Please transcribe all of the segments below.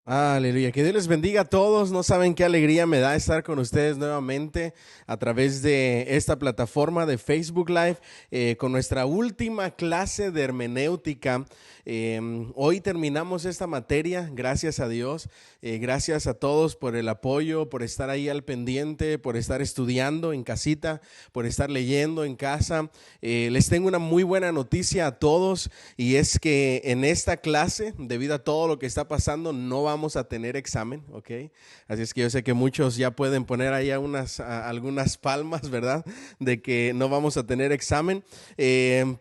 Aleluya, que Dios les bendiga a todos. No saben qué alegría me da estar con ustedes nuevamente a través de esta plataforma de Facebook Live con nuestra última clase de hermenéutica. Hoy terminamos esta materia, gracias a Dios. Gracias a todos por el apoyo, por estar ahí al pendiente, por estar estudiando en casita, por estar leyendo en casa. Les tengo una muy buena noticia a todos, y es que en esta clase, debido a todo lo que está pasando, no vamos a tener examen, ¿ok? Así es que yo sé que muchos ya pueden poner ahí algunas palmas, ¿verdad? De que no vamos a tener examen,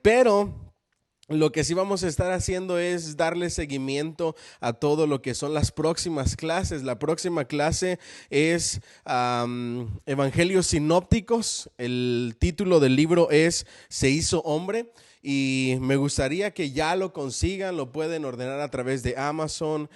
pero lo que sí vamos a estar haciendo es darle seguimiento a todo lo que son las próximas clases. La próxima clase es Evangelios Sinópticos. El título del libro es Se hizo hombre. Y me gustaría que ya lo consigan, lo pueden ordenar a través de Amazon.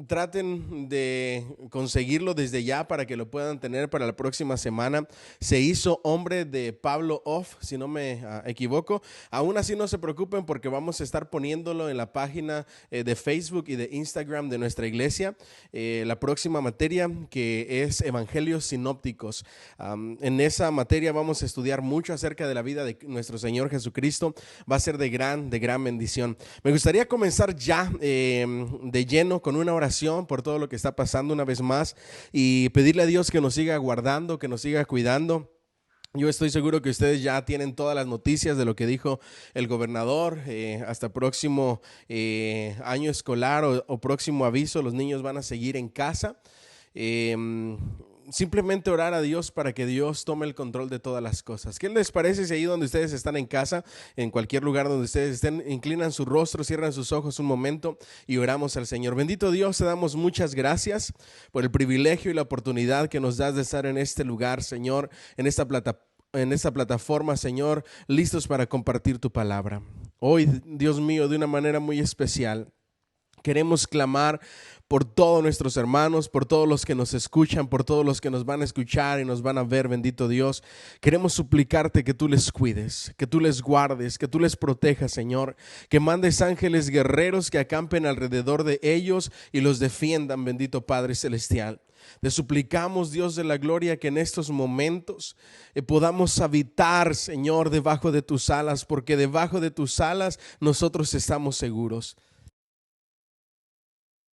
Traten de conseguirlo desde ya para que lo puedan tener para la próxima semana. Se hizo hombre, de Pablo Off, si no me equivoco. Aún así no se preocupen, porque vamos a estar poniéndolo en la página de Facebook y de Instagram de nuestra iglesia. La próxima materia, que es Evangelios Sinópticos. En esa materia vamos a estudiar mucho acerca de la vida de nuestro Señor Jesucristo. Va a ser de gran bendición. Me gustaría comenzar ya de lleno con una oración por todo lo que está pasando una vez más, y pedirle a Dios que nos siga guardando, que nos siga cuidando. Yo estoy seguro que ustedes ya tienen todas las noticias de lo que dijo el gobernador. Hasta próximo año escolar o próximo aviso, los niños van a seguir en casa. Eh, Simplemente orar a Dios para que Dios tome el control de todas las cosas. ¿Qué les parece si ahí donde ustedes están en casa, en cualquier lugar donde ustedes estén, inclinan su rostro, cierran sus ojos un momento y oramos al Señor? Bendito Dios, te damos muchas gracias por el privilegio y la oportunidad que nos das de estar en este lugar, Señor, en esta plataforma, Señor, listos para compartir tu palabra. Hoy, Dios mío, de una manera muy especial, queremos clamar por todos nuestros hermanos, por todos los que nos escuchan, por todos los que nos van a escuchar y nos van a ver, bendito Dios. Queremos suplicarte que tú les cuides, que tú les guardes, que tú les protejas, Señor, que mandes ángeles guerreros que acampen alrededor de ellos y los defiendan, bendito Padre Celestial. Te suplicamos, Dios de la gloria, que en estos momentos podamos habitar, Señor, debajo de tus alas, porque debajo de tus alas nosotros estamos seguros.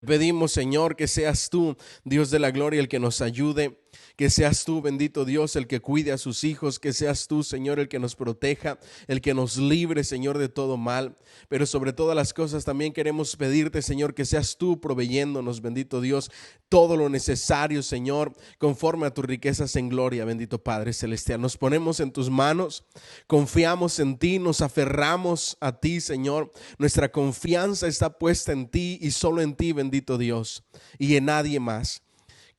Pedimos, Señor, que seas tú, Dios de la gloria, el que nos ayude, que seas tú, bendito Dios, el que cuide a sus hijos, que seas tú, Señor, el que nos proteja, el que nos libre, Señor, de todo mal. Pero sobre todas las cosas también queremos pedirte, Señor, que seas tú proveyéndonos, bendito Dios, todo lo necesario, Señor, conforme a tus riquezas en gloria, bendito Padre Celestial. Nos ponemos en tus manos, confiamos en ti, nos aferramos a ti, Señor. Nuestra confianza está puesta en ti y solo en ti, bendito Dios, y en nadie más.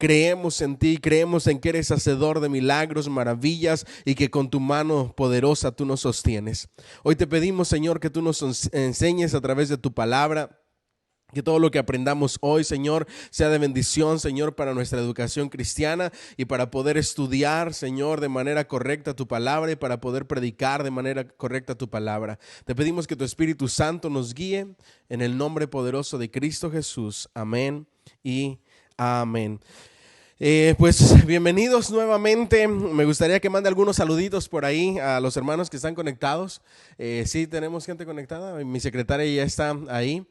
Creemos en ti, creemos en que eres hacedor de milagros, maravillas, y que con tu mano poderosa tú nos sostienes. Hoy te pedimos, Señor, que tú nos enseñes a través de tu palabra. Que todo lo que aprendamos hoy, Señor, sea de bendición, Señor, para nuestra educación cristiana y para poder estudiar, Señor, de manera correcta tu palabra, y para poder predicar de manera correcta tu palabra. Te pedimos que tu Espíritu Santo nos guíe en el nombre poderoso de Cristo Jesús. Amén y amén. Pues bienvenidos nuevamente. Me gustaría que mande algunos saluditos por ahí a los hermanos que están conectados. Sí, tenemos gente conectada. Mi secretaria ya está ahí,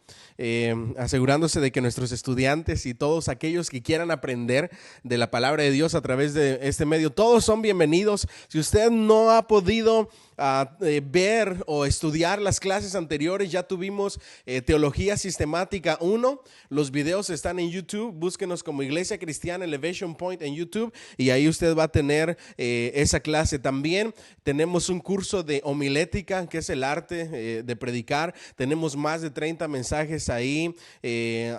asegurándose de que nuestros estudiantes y todos aquellos que quieran aprender de la palabra de Dios a través de este medio, todos son bienvenidos. Si usted no ha podido ver o estudiar las clases anteriores, ya tuvimos Teología Sistemática 1. Los videos están en YouTube. Búsquenos como Iglesia Cristiana Elevation Point en YouTube, y ahí usted va a tener esa clase. También tenemos un curso de homilética, que es el arte de predicar. Tenemos más de 30 mensajes ahí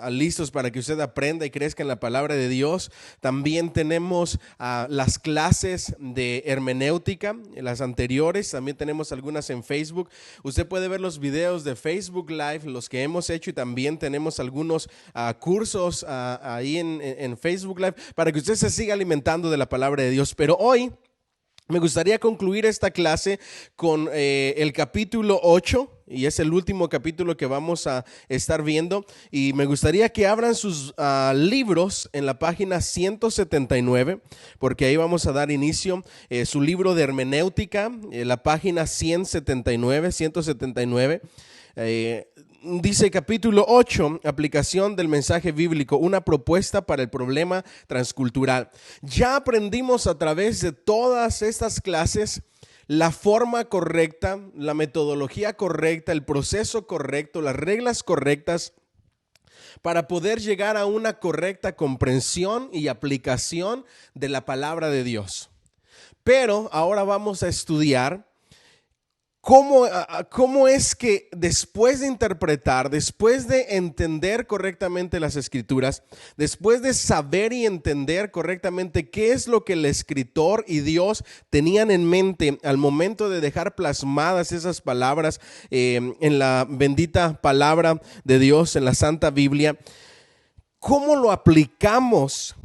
listos para que usted aprenda y crezca en la palabra de Dios. También tenemos las clases de hermenéutica, las anteriores. También tenemos algunas en Facebook. Usted puede ver los videos de Facebook Live, los que hemos hecho, y también tenemos algunos cursos ahí en Facebook Live, para que usted se siga alimentando de la palabra de Dios. Pero hoy Me gustaría concluir esta clase con el capítulo 8, y es el último capítulo que vamos a estar viendo. Y me gustaría que abran sus libros en la página 179, porque ahí vamos a dar inicio. Su libro de hermenéutica, la página 179. Dice capítulo 8, aplicación del mensaje bíblico, una propuesta para el problema transcultural. Ya aprendimos a través de todas estas clases la forma correcta, la metodología correcta, el proceso correcto, las reglas correctas para poder llegar a una correcta comprensión y aplicación de la palabra de Dios. Pero ahora vamos a estudiar ¿cómo es que después de interpretar, después de entender correctamente las escrituras, después de saber y entender correctamente qué es lo que el escritor y Dios tenían en mente al momento de dejar plasmadas esas palabras en la bendita palabra de Dios, en la Santa Biblia, cómo lo aplicamos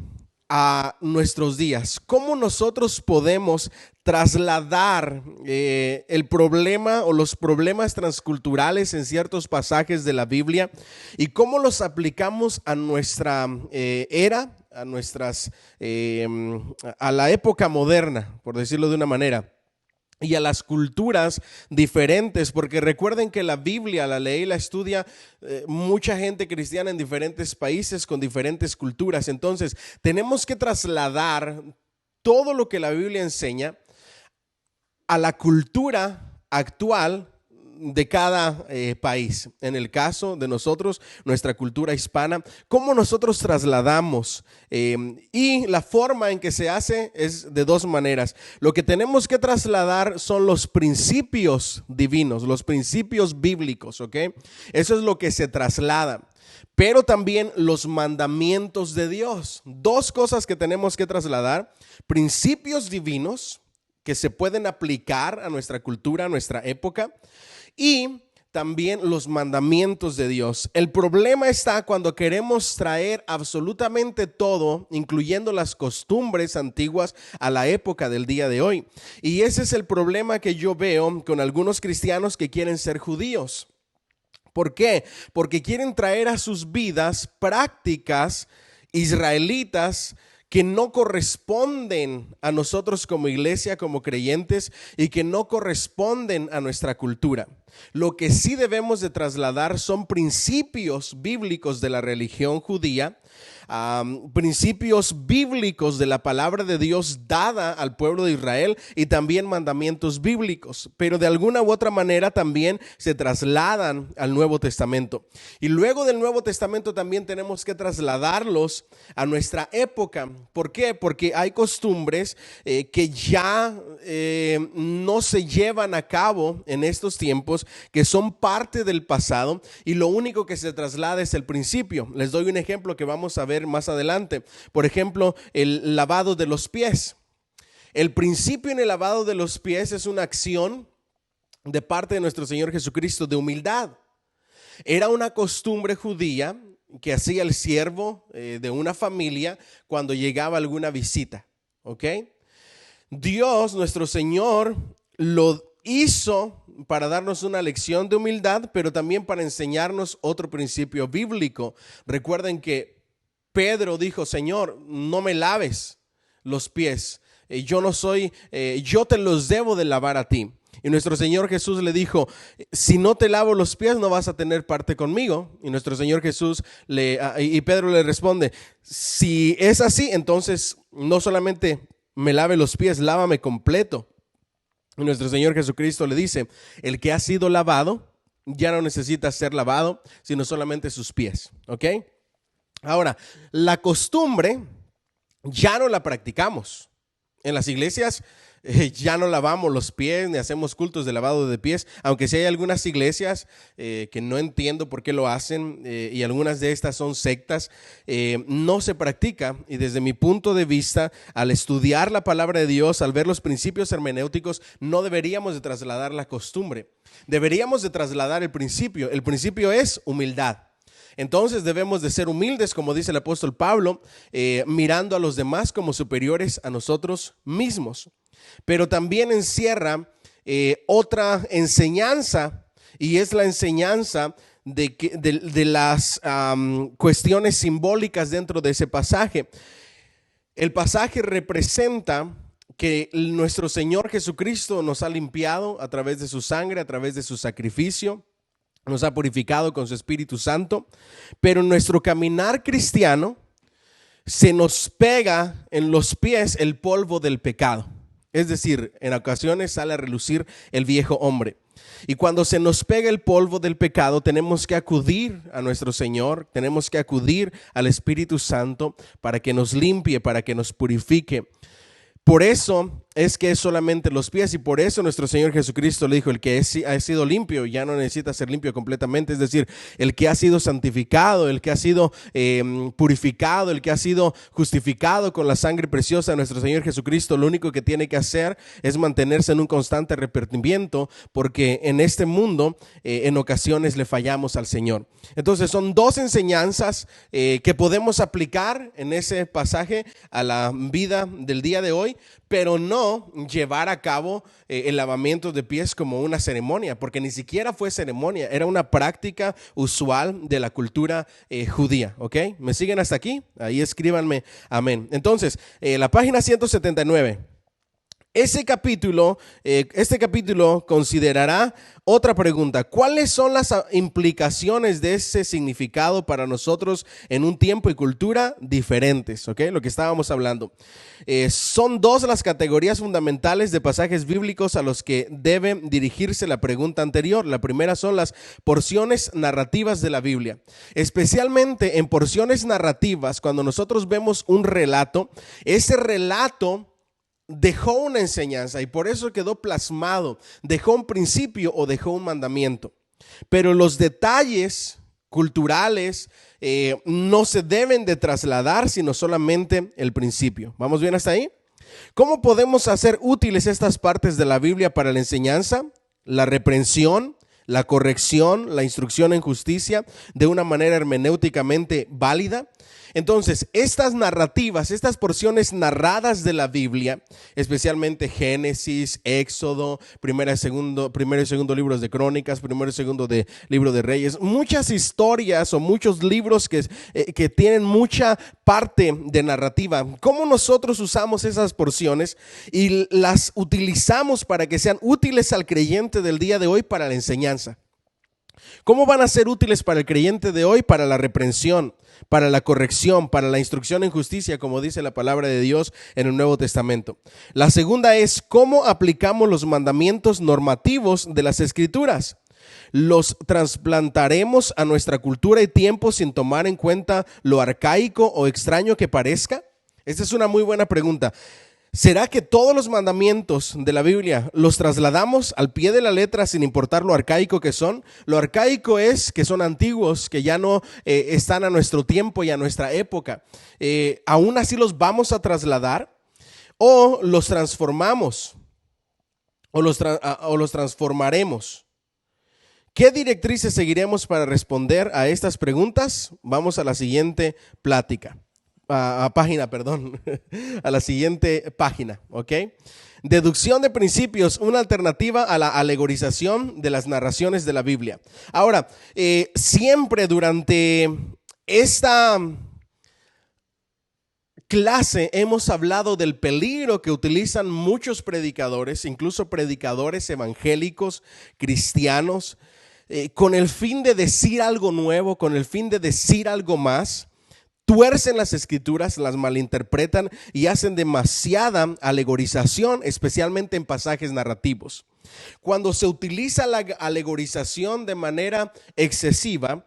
a nuestros días? ¿Cómo nosotros podemos trasladar el problema o los problemas transculturales en ciertos pasajes de la Biblia y cómo los aplicamos a nuestra era, a la época moderna, por decirlo de una manera? Y a las culturas diferentes, porque recuerden que la Biblia la lee y la estudia mucha gente cristiana en diferentes países con diferentes culturas. Entonces tenemos que trasladar todo lo que la Biblia enseña a la cultura actual de cada país. En el caso de nosotros, nuestra cultura hispana, cómo nosotros trasladamos y la forma en que se hace es de dos maneras. Lo que tenemos que trasladar son los principios divinos, los principios bíblicos, ¿ok? Eso es lo que se traslada. Pero también los mandamientos de Dios. Dos cosas que tenemos que trasladar: principios divinos que se pueden aplicar a nuestra cultura, a nuestra época, y también los mandamientos de Dios. El problema está cuando queremos traer absolutamente todo, incluyendo las costumbres antiguas, a la época del día de hoy. Y ese es el problema que yo veo con algunos cristianos que quieren ser judíos. ¿Por qué? Porque quieren traer a sus vidas prácticas israelitas que no corresponden a nosotros como iglesia, como creyentes, y que no corresponden a nuestra cultura. Lo que sí debemos de trasladar son principios bíblicos de la religión judía, principios bíblicos de la palabra de Dios dada al pueblo de Israel, y también mandamientos bíblicos, pero de alguna u otra manera también se trasladan al Nuevo Testamento. Y luego del Nuevo Testamento también tenemos que trasladarlos a nuestra época. ¿Por qué? Porque hay costumbres que ya no se llevan a cabo en estos tiempos, que son parte del pasado, y lo único que se traslada es el principio. Les doy un ejemplo que vamos a ver más adelante. Por ejemplo, el lavado de los pies. El principio en el lavado de los pies es una acción de parte de nuestro Señor Jesucristo de humildad. Era una costumbre judía que hacía el siervo de una familia cuando llegaba alguna visita. ¿Ok? Dios, nuestro Señor, lo hizo para darnos una lección de humildad, pero también para enseñarnos otro principio bíblico. Recuerden que Pedro dijo: Señor, no me laves los pies, yo te los debo de lavar a ti. Y nuestro Señor Jesús le dijo: si no te lavo los pies, no vas a tener parte conmigo. Y nuestro Señor Jesús y Pedro le responde: si es así, entonces no solamente me lave los pies, lávame completo. Y nuestro Señor Jesucristo le dice: el que ha sido lavado ya no necesita ser lavado, sino solamente sus pies. ¿Ok? Ahora, la costumbre ya no la practicamos. En las iglesias ya no lavamos los pies ni hacemos cultos de lavado de pies, aunque sí hay algunas iglesias que no entiendo por qué lo hacen, y algunas de estas son sectas. No se practica, y desde mi punto de vista, al estudiar la palabra de Dios, al ver los principios hermenéuticos, no deberíamos de trasladar la costumbre, deberíamos de trasladar el principio. El principio es humildad. Entonces debemos de ser humildes, como dice el apóstol Pablo, mirando a los demás como superiores a nosotros mismos. pero también encierra otra enseñanza, y es la enseñanza de las cuestiones simbólicas dentro de ese pasaje. El pasaje representa que nuestro Señor Jesucristo nos ha limpiado a través de su sangre, a través de su sacrificio, nos ha purificado con su Espíritu Santo, pero en nuestro caminar cristiano se nos pega en los pies el polvo del pecado. Es decir, en ocasiones sale a relucir el viejo hombre. Y cuando se nos pega el polvo del pecado, tenemos que acudir a nuestro Señor, tenemos que acudir al Espíritu Santo para que nos limpie, para que nos purifique. Por eso es que es solamente los pies, y por eso nuestro Señor Jesucristo le dijo: el que ha sido limpio ya no necesita ser limpio completamente. Es decir, el que ha sido santificado, el que ha sido purificado, el que ha sido justificado con la sangre preciosa de nuestro Señor Jesucristo, lo único que tiene que hacer es mantenerse en un constante arrepentimiento, porque en este mundo en ocasiones le fallamos al Señor. Entonces son dos enseñanzas que podemos aplicar en ese pasaje a la vida del día de hoy, pero no llevar a cabo el lavamiento de pies como una ceremonia, porque ni siquiera fue ceremonia, era una práctica usual de la cultura judía. ¿Ok? ¿Me siguen hasta aquí? Ahí escríbanme amén. Entonces, la página 179. Este capítulo considerará otra pregunta: ¿cuáles son las implicaciones de ese significado para nosotros en un tiempo y cultura diferentes? ¿Ok? Lo que estábamos hablando. Son dos las categorías fundamentales de pasajes bíblicos a los que debe dirigirse la pregunta anterior. La primera son las porciones narrativas de la Biblia. Especialmente en porciones narrativas, cuando nosotros vemos un relato, ese relato dejó una enseñanza y por eso quedó plasmado, dejó un principio o dejó un mandamiento. Pero los detalles culturales no se deben de trasladar, sino solamente el principio. ¿Vamos bien hasta ahí? ¿Cómo podemos hacer útiles estas partes de la Biblia para la enseñanza, la reprensión, la corrección, la instrucción en justicia de una manera hermenéuticamente válida? Entonces, estas narrativas, estas porciones narradas de la Biblia, especialmente Génesis, Éxodo, primero y segundo libros de Crónicas, primero y segundo de libro de Reyes, muchas historias o muchos libros que tienen mucha parte de narrativa. ¿Cómo nosotros usamos esas porciones y las utilizamos para que sean útiles al creyente del día de hoy para la enseñanza? ¿Cómo van a ser útiles para el creyente de hoy? Para la reprensión, para la corrección, para la instrucción en justicia, como dice la palabra de Dios en el Nuevo Testamento. La segunda es: ¿cómo aplicamos los mandamientos normativos de las Escrituras? ¿Los trasplantaremos a nuestra cultura y tiempo sin tomar en cuenta lo arcaico o extraño que parezca? Esta es una muy buena pregunta. ¿Será que todos los mandamientos de la Biblia los trasladamos al pie de la letra sin importar lo arcaico que son? Lo arcaico es que son antiguos, que ya no están a nuestro tiempo y a nuestra época. ¿Aún así los vamos a trasladar o los transformamos o los transformaremos? ¿Qué directrices seguiremos para responder a estas preguntas? Vamos a la siguiente plática. A la siguiente página, ¿ok? Deducción de principios, una alternativa a la alegorización de las narraciones de la Biblia. Ahora, siempre durante esta clase hemos hablado del peligro que utilizan muchos predicadores, incluso predicadores evangélicos, cristianos, con el fin de decir algo nuevo, con el fin de decir algo más. Tuercen las escrituras, las malinterpretan y hacen demasiada alegorización, especialmente en pasajes narrativos. Cuando se utiliza la alegorización de manera excesiva,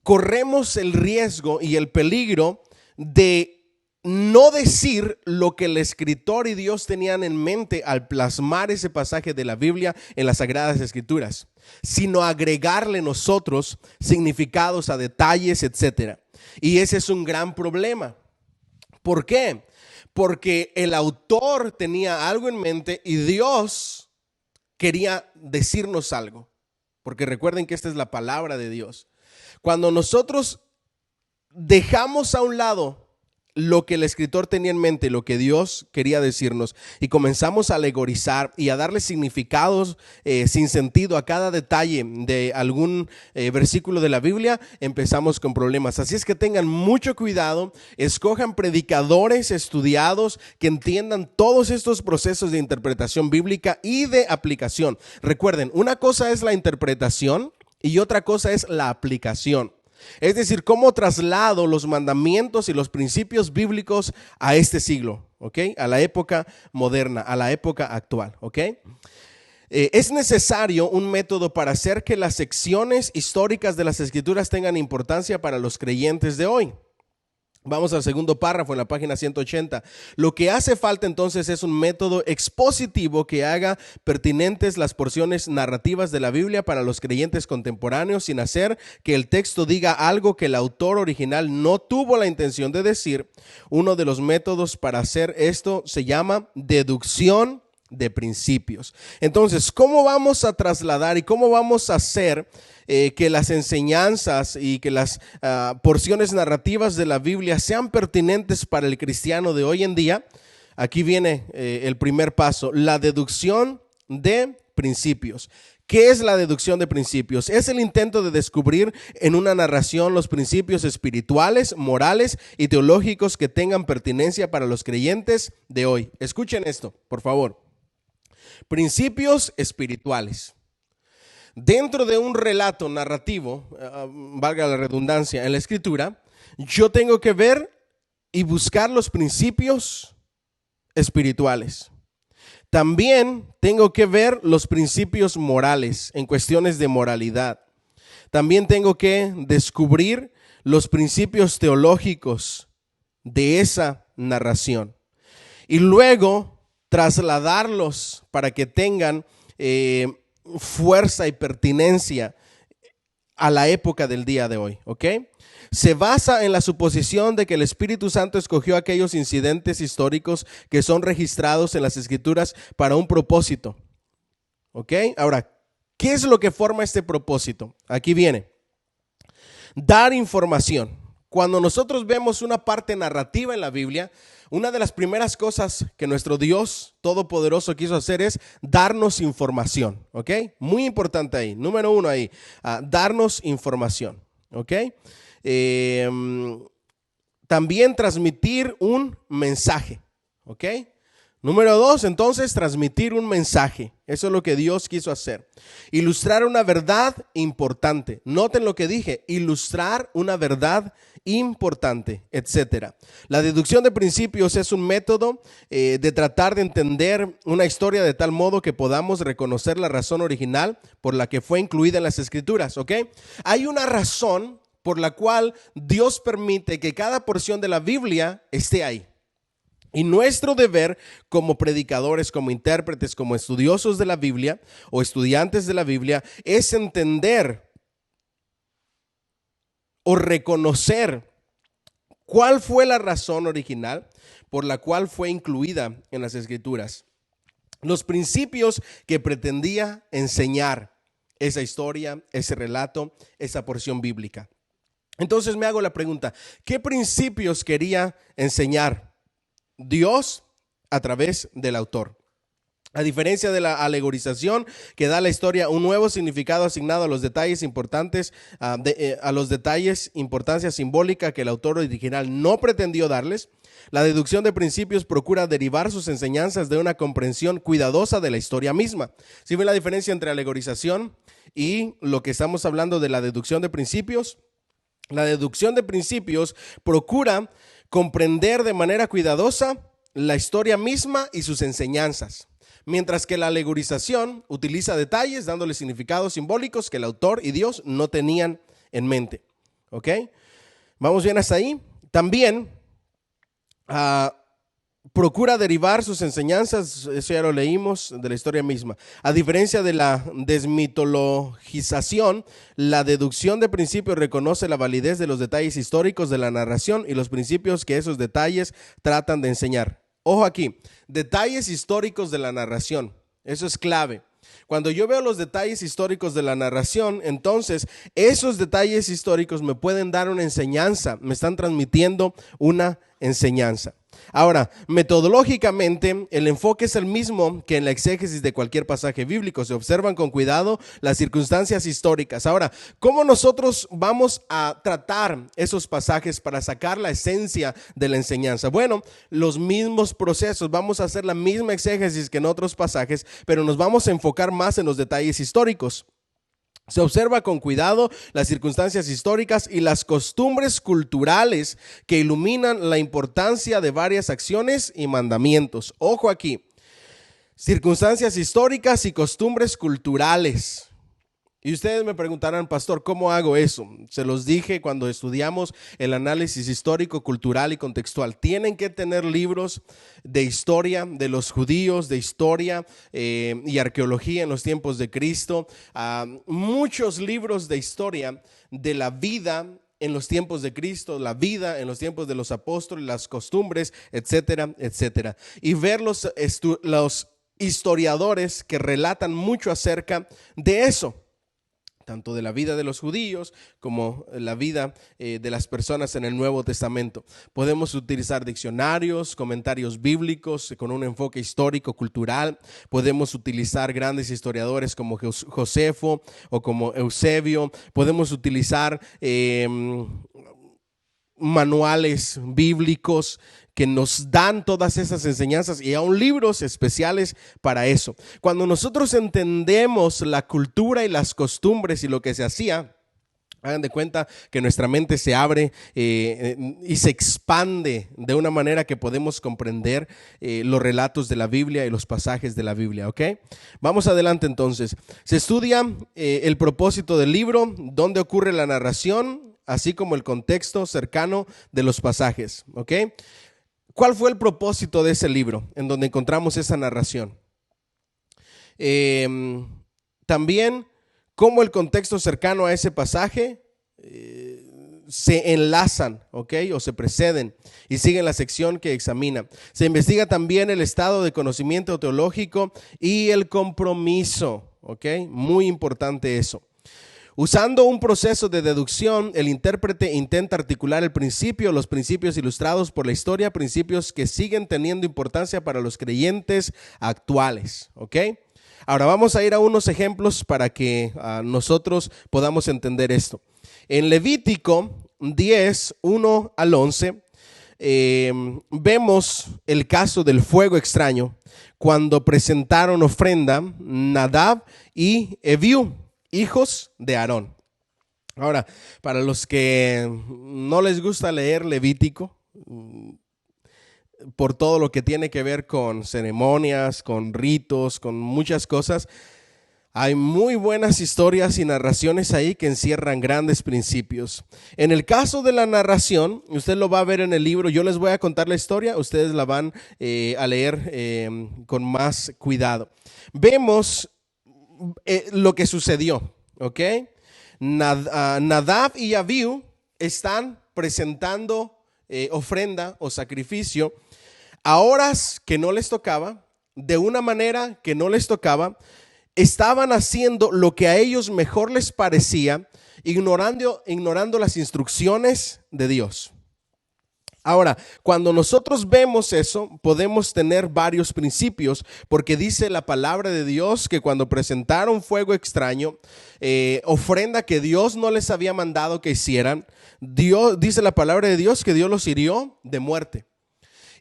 corremos el riesgo y el peligro de no decir lo que el escritor y Dios tenían en mente al plasmar ese pasaje de la Biblia en las Sagradas Escrituras, sino agregarle nosotros significados a detalles, etcétera. Y ese es un gran problema. ¿Por qué? Porque el autor tenía algo en mente y Dios quería decirnos algo. Porque recuerden que esta es la palabra de Dios. Cuando nosotros dejamos a un lado lo que el escritor tenía en mente, lo que Dios quería decirnos, y comenzamos a alegorizar y a darle significados sin sentido a cada detalle de algún versículo de la Biblia, empezamos con problemas. Así es que tengan mucho cuidado, escojan predicadores estudiados que entiendan todos estos procesos de interpretación bíblica y de aplicación. Recuerden, una cosa es la interpretación y otra cosa es la aplicación. Es decir, cómo traslado los mandamientos y los principios bíblicos a este siglo, ¿ok? A la época moderna, a la época actual, ¿ok? Es necesario un método para hacer que las secciones históricas de las Escrituras tengan importancia para los creyentes de hoy. Vamos al segundo párrafo en la página 180. Lo que hace falta entonces es un método expositivo que haga pertinentes las porciones narrativas de la Biblia para los creyentes contemporáneos sin hacer que el texto diga algo que el autor original no tuvo la intención de decir. Uno de los métodos para hacer esto se llama deducción de principios. Entonces, ¿cómo vamos a trasladar y cómo vamos a hacer que las enseñanzas y que las porciones narrativas de la Biblia sean pertinentes para el cristiano de hoy en día? Aquí viene el primer paso, la deducción de principios. ¿Qué es la deducción de principios? Es el intento de descubrir en una narración los principios espirituales, morales y teológicos que tengan pertinencia para los creyentes de hoy. Escuchen esto, por favor. Principios espirituales. Dentro de un relato narrativo, valga la redundancia, en la escritura, yo tengo que ver y buscar los principios espirituales. También tengo que ver los principios morales en cuestiones de moralidad. También tengo que descubrir los principios teológicos de esa narración. Y luego trasladarlos para que tengan fuerza y pertinencia a la época del día de hoy, ¿ok? Se basa en la suposición de que el Espíritu Santo escogió aquellos incidentes históricos que son registrados en las Escrituras para un propósito, ¿ok? Ahora, ¿qué es lo que forma este propósito? Aquí viene. Dar información. Cuando nosotros vemos una parte narrativa en la Biblia, una de las primeras cosas que nuestro Dios Todopoderoso quiso hacer es darnos información, ¿ok? Muy importante ahí, número uno ahí, darnos información, ¿ok? También transmitir un mensaje, ¿ok? Número dos, entonces, transmitir un mensaje. Eso es lo que Dios quiso hacer. Ilustrar una verdad importante. Noten lo que dije, ilustrar una verdad importante, etcétera. La deducción de principios es un método de tratar de entender una historia de tal modo que podamos reconocer la razón original por la que fue incluida en las Escrituras, ¿ok? Hay una razón por la cual Dios permite que cada porción de la Biblia esté ahí. Y nuestro deber como predicadores, como intérpretes, como estudiosos de la Biblia o estudiantes de la Biblia es entender o reconocer cuál fue la razón original por la cual fue incluida en las Escrituras. Los principios que pretendía enseñar esa historia, ese relato, esa porción bíblica. Entonces me hago la pregunta, ¿qué principios quería enseñar Dios a través del autor? A diferencia de la alegorización que da a la historia un nuevo significado asignado a los detalles importantes, a los detalles, importancia simbólica que el autor original no pretendió darles, la deducción de principios procura derivar sus enseñanzas de una comprensión cuidadosa de la historia misma. ¿Sí ven la diferencia entre alegorización y lo que estamos hablando de la deducción de principios? La deducción de principios procura comprender de manera cuidadosa la historia misma y sus enseñanzas, mientras que la alegorización utiliza detalles dándole significados simbólicos que el autor y Dios no tenían en mente. ¿Ok? ¿Vamos bien hasta ahí? También procura derivar sus enseñanzas, eso ya lo leímos, de la historia misma. A diferencia de la desmitologización, la deducción de principios reconoce la validez de los detalles históricos de la narración y los principios que esos detalles tratan de enseñar. Ojo aquí, detalles históricos de la narración, eso es clave. Cuando yo veo los detalles históricos de la narración, entonces esos detalles históricos me pueden dar una enseñanza, me están transmitiendo una enseñanza. Ahora, metodológicamente, el enfoque es el mismo que en la exégesis de cualquier pasaje bíblico. Se observan con cuidado las circunstancias históricas. Ahora, ¿cómo nosotros vamos a tratar esos pasajes para sacar la esencia de la enseñanza? Bueno, los mismos procesos. Vamos a hacer la misma exégesis que en otros pasajes, pero nos vamos a enfocar más en los detalles históricos. Se observa con cuidado las circunstancias históricas y las costumbres culturales que iluminan la importancia de varias acciones y mandamientos. Ojo aquí, circunstancias históricas y costumbres culturales. Y ustedes me preguntarán, pastor, ¿cómo hago eso? Se los dije cuando estudiamos el análisis histórico, cultural y contextual. Tienen que tener libros de historia de los judíos, de historia y arqueología en los tiempos de Cristo. Muchos libros de historia de la vida en los tiempos de Cristo, la vida en los tiempos de los apóstoles, las costumbres, etcétera, etcétera. Y ver los historiadores que relatan mucho acerca de eso, tanto de la vida de los judíos como la vida de las personas en el Nuevo Testamento. Podemos utilizar diccionarios, comentarios bíblicos con un enfoque histórico, cultural. Podemos utilizar grandes historiadores como Josefo o como Eusebio. Podemos utilizar manuales bíblicos que nos dan todas esas enseñanzas y aún libros especiales para eso. Cuando nosotros entendemos la cultura y las costumbres y lo que se hacía, hagan de cuenta que nuestra mente se abre y se expande de una manera que podemos comprender los relatos de la Biblia y los pasajes de la Biblia, ¿ok? Vamos adelante entonces. Se estudia el propósito del libro, dónde ocurre la narración, así como el contexto cercano de los pasajes, ¿ok? ¿Cuál fue el propósito de ese libro en donde encontramos esa narración? También cómo el contexto cercano a ese pasaje se enlazan, ¿ok? O se preceden y siguen la sección que examina. Se investiga también el estado de conocimiento teológico y el compromiso, ¿ok? Muy importante eso. Usando un proceso de deducción, el intérprete intenta articular los principios ilustrados por la historia, principios que siguen teniendo importancia para los creyentes actuales, ¿ok? Ahora vamos a ir a unos ejemplos para que nosotros podamos entender esto. En Levítico 10, 1 al 11, vemos el caso del fuego extraño cuando presentaron ofrenda Nadab y Abiú, hijos de Aarón. Ahora, para los que no les gusta leer Levítico, por todo lo que tiene que ver con ceremonias, con ritos, con muchas cosas, hay muy buenas historias y narraciones ahí que encierran grandes principios. En el caso de la narración, usted lo va a ver en el libro, yo les voy a contar la historia, ustedes la van a leer con más cuidado. Vemos lo que sucedió, ¿ok? Nadab y Abiú están presentando ofrenda o sacrificio a horas que no les tocaba, de una manera que no les tocaba. Estaban haciendo lo que a ellos mejor les parecía, ignorando las instrucciones de Dios. Ahora, cuando nosotros vemos eso, podemos tener varios principios, porque dice la palabra de Dios que cuando presentaron fuego extraño, ofrenda que Dios no les había mandado que hicieran, dice la palabra de Dios que Dios los hirió de muerte.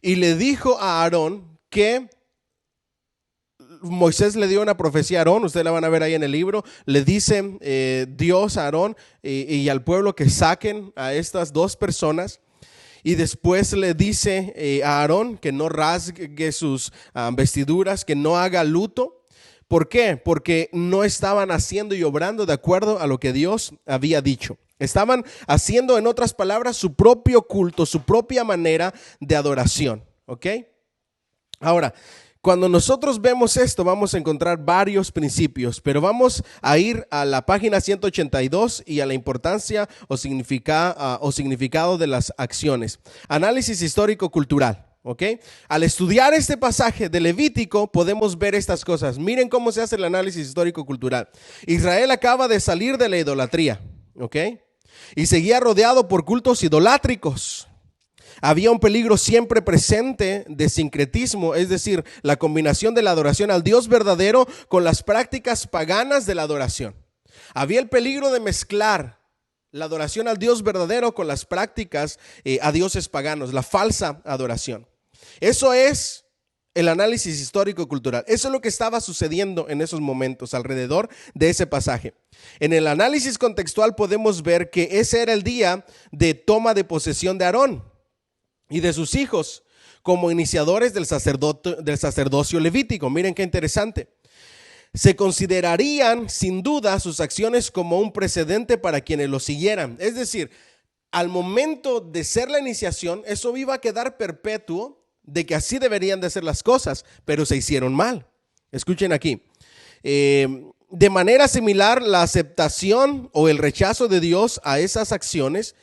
Y le dijo a Aarón que Moisés le dio una profecía a Aarón, ustedes la van a ver ahí en el libro, le dice Dios a Aarón y al pueblo que saquen a estas dos personas. Y después le dice a Aarón que no rasgue sus vestiduras, que no haga luto. ¿Por qué? Porque no estaban haciendo y obrando de acuerdo a lo que Dios había dicho. Estaban haciendo, en otras palabras, su propio culto, su propia manera de adoración. ¿Ok? Ahora, cuando nosotros vemos esto, vamos a encontrar varios principios, pero vamos a ir a la página 182 y a la importancia o significado de las acciones. Análisis histórico-cultural, ¿ok? Al estudiar este pasaje de Levítico podemos ver estas cosas. Miren cómo se hace el análisis histórico-cultural. Israel acaba de salir de la idolatría, ¿ok? Y seguía rodeado por cultos idolátricos. Había un peligro siempre presente de sincretismo, es decir, la combinación de la adoración al Dios verdadero con las prácticas paganas de la adoración. Había el peligro de mezclar la adoración al Dios verdadero con las prácticas a dioses paganos, la falsa adoración. Eso es el análisis histórico-cultural. Eso es lo que estaba sucediendo en esos momentos alrededor de ese pasaje. En el análisis contextual podemos ver que ese era el día de toma de posesión de Aarón y de sus hijos como iniciadores del sacerdocio levítico. Miren qué interesante. Se considerarían sin duda sus acciones como un precedente para quienes lo siguieran. Es decir, al momento de ser la iniciación, eso iba a quedar perpetuo de que así deberían de ser las cosas, pero se hicieron mal. Escuchen aquí. De manera similar, la aceptación o el rechazo de Dios a esas acciones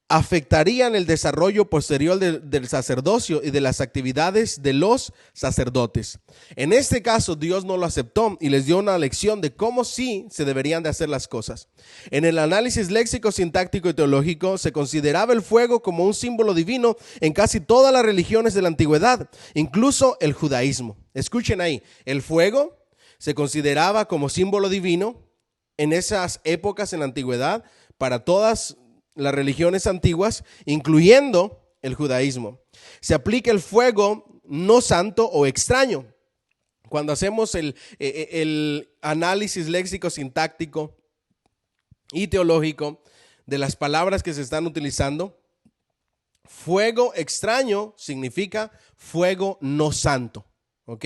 afectarían el desarrollo posterior del sacerdocio y de las actividades de los sacerdotes. En este caso, Dios no lo aceptó y les dio una lección de cómo sí se deberían de hacer las cosas. En el análisis léxico, sintáctico y teológico se consideraba el fuego como un símbolo divino en casi todas las religiones de la antigüedad, incluso el judaísmo. Escuchen ahí, el fuego se consideraba como símbolo divino en esas épocas en la antigüedad para todas las religiones antiguas, incluyendo el judaísmo. Se aplica el fuego no santo o extraño. Cuando hacemos el análisis léxico, sintáctico y teológico de las palabras que se están utilizando, fuego extraño significa fuego no santo, ¿ok?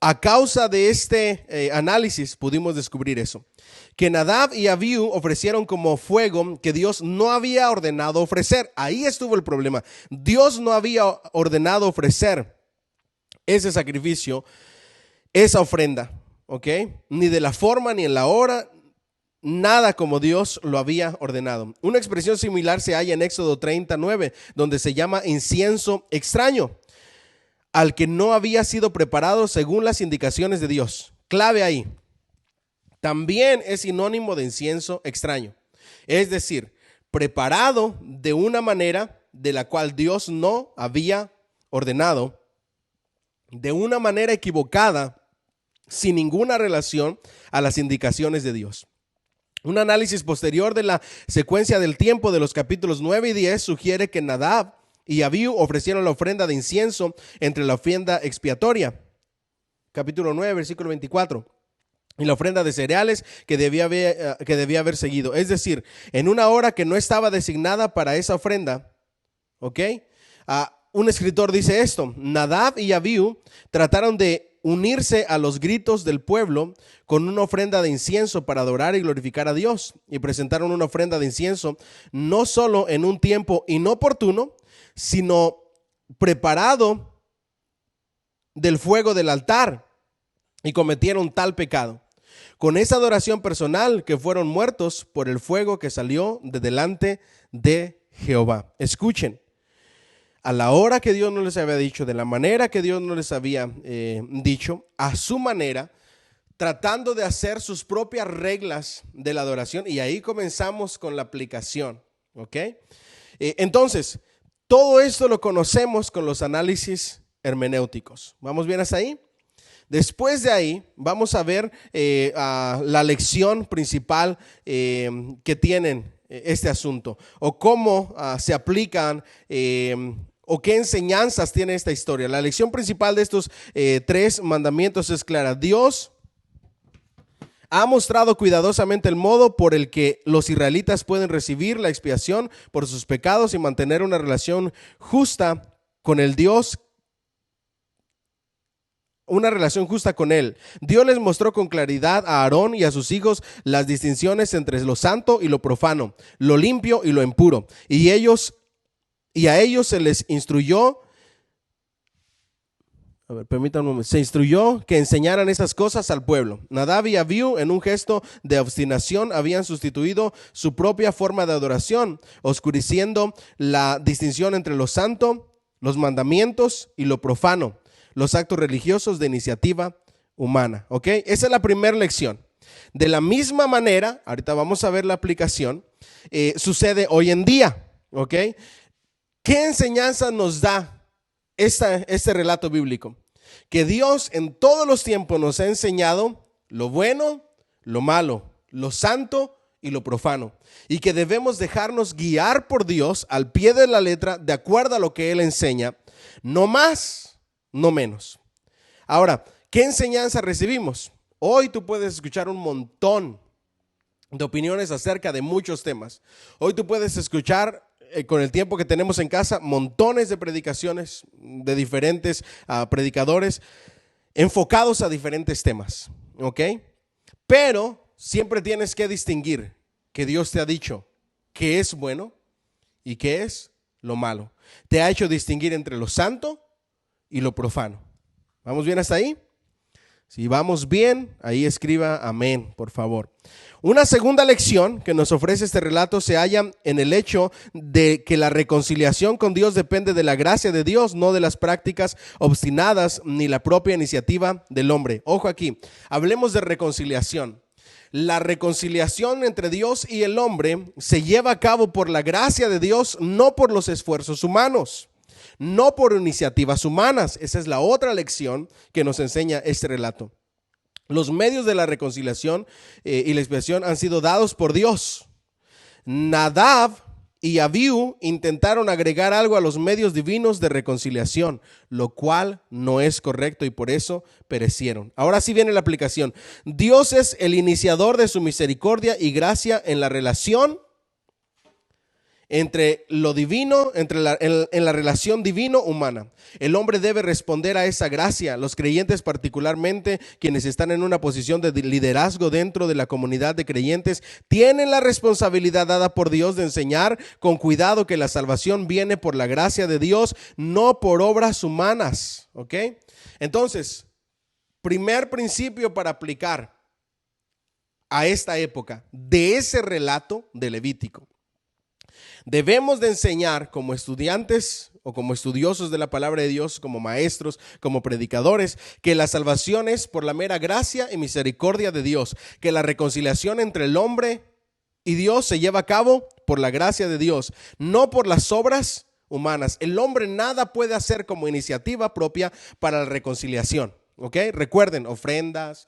A causa de este análisis pudimos descubrir eso, que Nadab y Abiú ofrecieron como fuego que Dios no había ordenado ofrecer. Ahí estuvo el problema. Dios no había ordenado ofrecer ese sacrificio, esa ofrenda, ¿ok? Ni de la forma ni en la hora, nada como Dios lo había ordenado. Una expresión similar se halla en Éxodo 39, donde se llama incienso extraño, al que no había sido preparado según las indicaciones de Dios. Clave ahí. También es sinónimo de incienso extraño. Es decir, preparado de una manera de la cual Dios no había ordenado, de una manera equivocada, sin ninguna relación a las indicaciones de Dios. Un análisis posterior de la secuencia del tiempo de los capítulos 9 y 10 sugiere que Nadab y Abiú ofrecieron la ofrenda de incienso entre la ofrenda expiatoria, capítulo 9, versículo 24, y la ofrenda de cereales que debía haber seguido. Es decir, en una hora que no estaba designada para esa ofrenda, ¿ok? Un escritor dice esto: Nadab y Abiú trataron de unirse a los gritos del pueblo con una ofrenda de incienso para adorar y glorificar a Dios, y presentaron una ofrenda de incienso no solo en un tiempo inoportuno, sino preparado del fuego del altar, y cometieron tal pecado con esa adoración personal que fueron muertos por el fuego que salió de delante de Jehová. Escuchen, a la hora que Dios no les había dicho, de la manera que Dios no les había dicho, a su manera, tratando de hacer sus propias reglas de la adoración, y ahí comenzamos con la aplicación, ¿ok? Entonces, todo esto lo conocemos con los análisis hermenéuticos. ¿Vamos bien hasta ahí? Después de ahí vamos a ver la lección principal que tienen este asunto, o cómo se aplican o qué enseñanzas tiene esta historia. La lección principal de estos 3 mandamientos es clara. Dios ha mostrado cuidadosamente el modo por el que los israelitas pueden recibir la expiación por sus pecados y mantener una relación justa con el Dios, una relación justa con Él. Dios les mostró con claridad a Aarón y a sus hijos las distinciones entre lo santo y lo profano, lo limpio y lo impuro, y a ellos se les instruyó. Permítanme un momento. Se instruyó que enseñaran esas cosas al pueblo. Nadab y Abiú, en un gesto de obstinación, habían sustituido su propia forma de adoración, oscureciendo la distinción entre lo santo los mandamientos y lo profano, los actos religiosos de iniciativa humana. ¿Ok? Esa es la primera lección. De la misma manera, ahorita vamos a ver la aplicación, sucede hoy en día. ¿Ok? ¿Qué enseñanza nos da este relato bíblico? Que Dios en todos los tiempos nos ha enseñado lo bueno, lo malo, lo santo y lo profano, y que debemos dejarnos guiar por Dios al pie de la letra de acuerdo a lo que Él enseña, no más, no menos. Ahora, ¿qué enseñanza recibimos? Hoy tú puedes escuchar un montón de opiniones acerca de muchos temas. Hoy tú puedes escuchar, con el tiempo que tenemos en casa, montones de predicaciones de diferentes predicadores enfocados a diferentes temas, ¿ok? Pero siempre tienes que distinguir que Dios te ha dicho qué es bueno y qué es lo malo. Te ha hecho distinguir entre lo santo y lo profano. ¿Vamos bien hasta ahí? Si vamos bien, ahí escriba amén, por favor. Una segunda lección que nos ofrece este relato se halla en el hecho de que la reconciliación con Dios depende de la gracia de Dios, no de las prácticas obstinadas ni la propia iniciativa del hombre. Ojo aquí, hablemos de reconciliación. La reconciliación entre Dios y el hombre se lleva a cabo por la gracia de Dios, no por los esfuerzos humanos. No por iniciativas humanas. Esa es la otra lección que nos enseña este relato. Los medios de la reconciliación y la expiación han sido dados por Dios. Nadab y Abiú intentaron agregar algo a los medios divinos de reconciliación, lo cual no es correcto y por eso perecieron. Ahora sí viene la aplicación. Dios es el iniciador de su misericordia y gracia en la relación entre lo divino, en la relación divino-humana. El hombre debe responder a esa gracia. Los creyentes, particularmente quienes están en una posición de liderazgo dentro de la comunidad de creyentes, tienen la responsabilidad dada por Dios de enseñar con cuidado que la salvación viene por la gracia de Dios, no por obras humanas. ¿Ok? Entonces, primer principio para aplicar a esta época de ese relato de Levítico. Debemos de enseñar como estudiantes o como estudiosos de la palabra de Dios, como maestros, como predicadores, que la salvación es por la mera gracia y misericordia de Dios, que la reconciliación entre el hombre y Dios se lleva a cabo por la gracia de Dios, no por las obras humanas. El hombre nada puede hacer como iniciativa propia para la reconciliación. ¿Ok? Recuerden, ofrendas,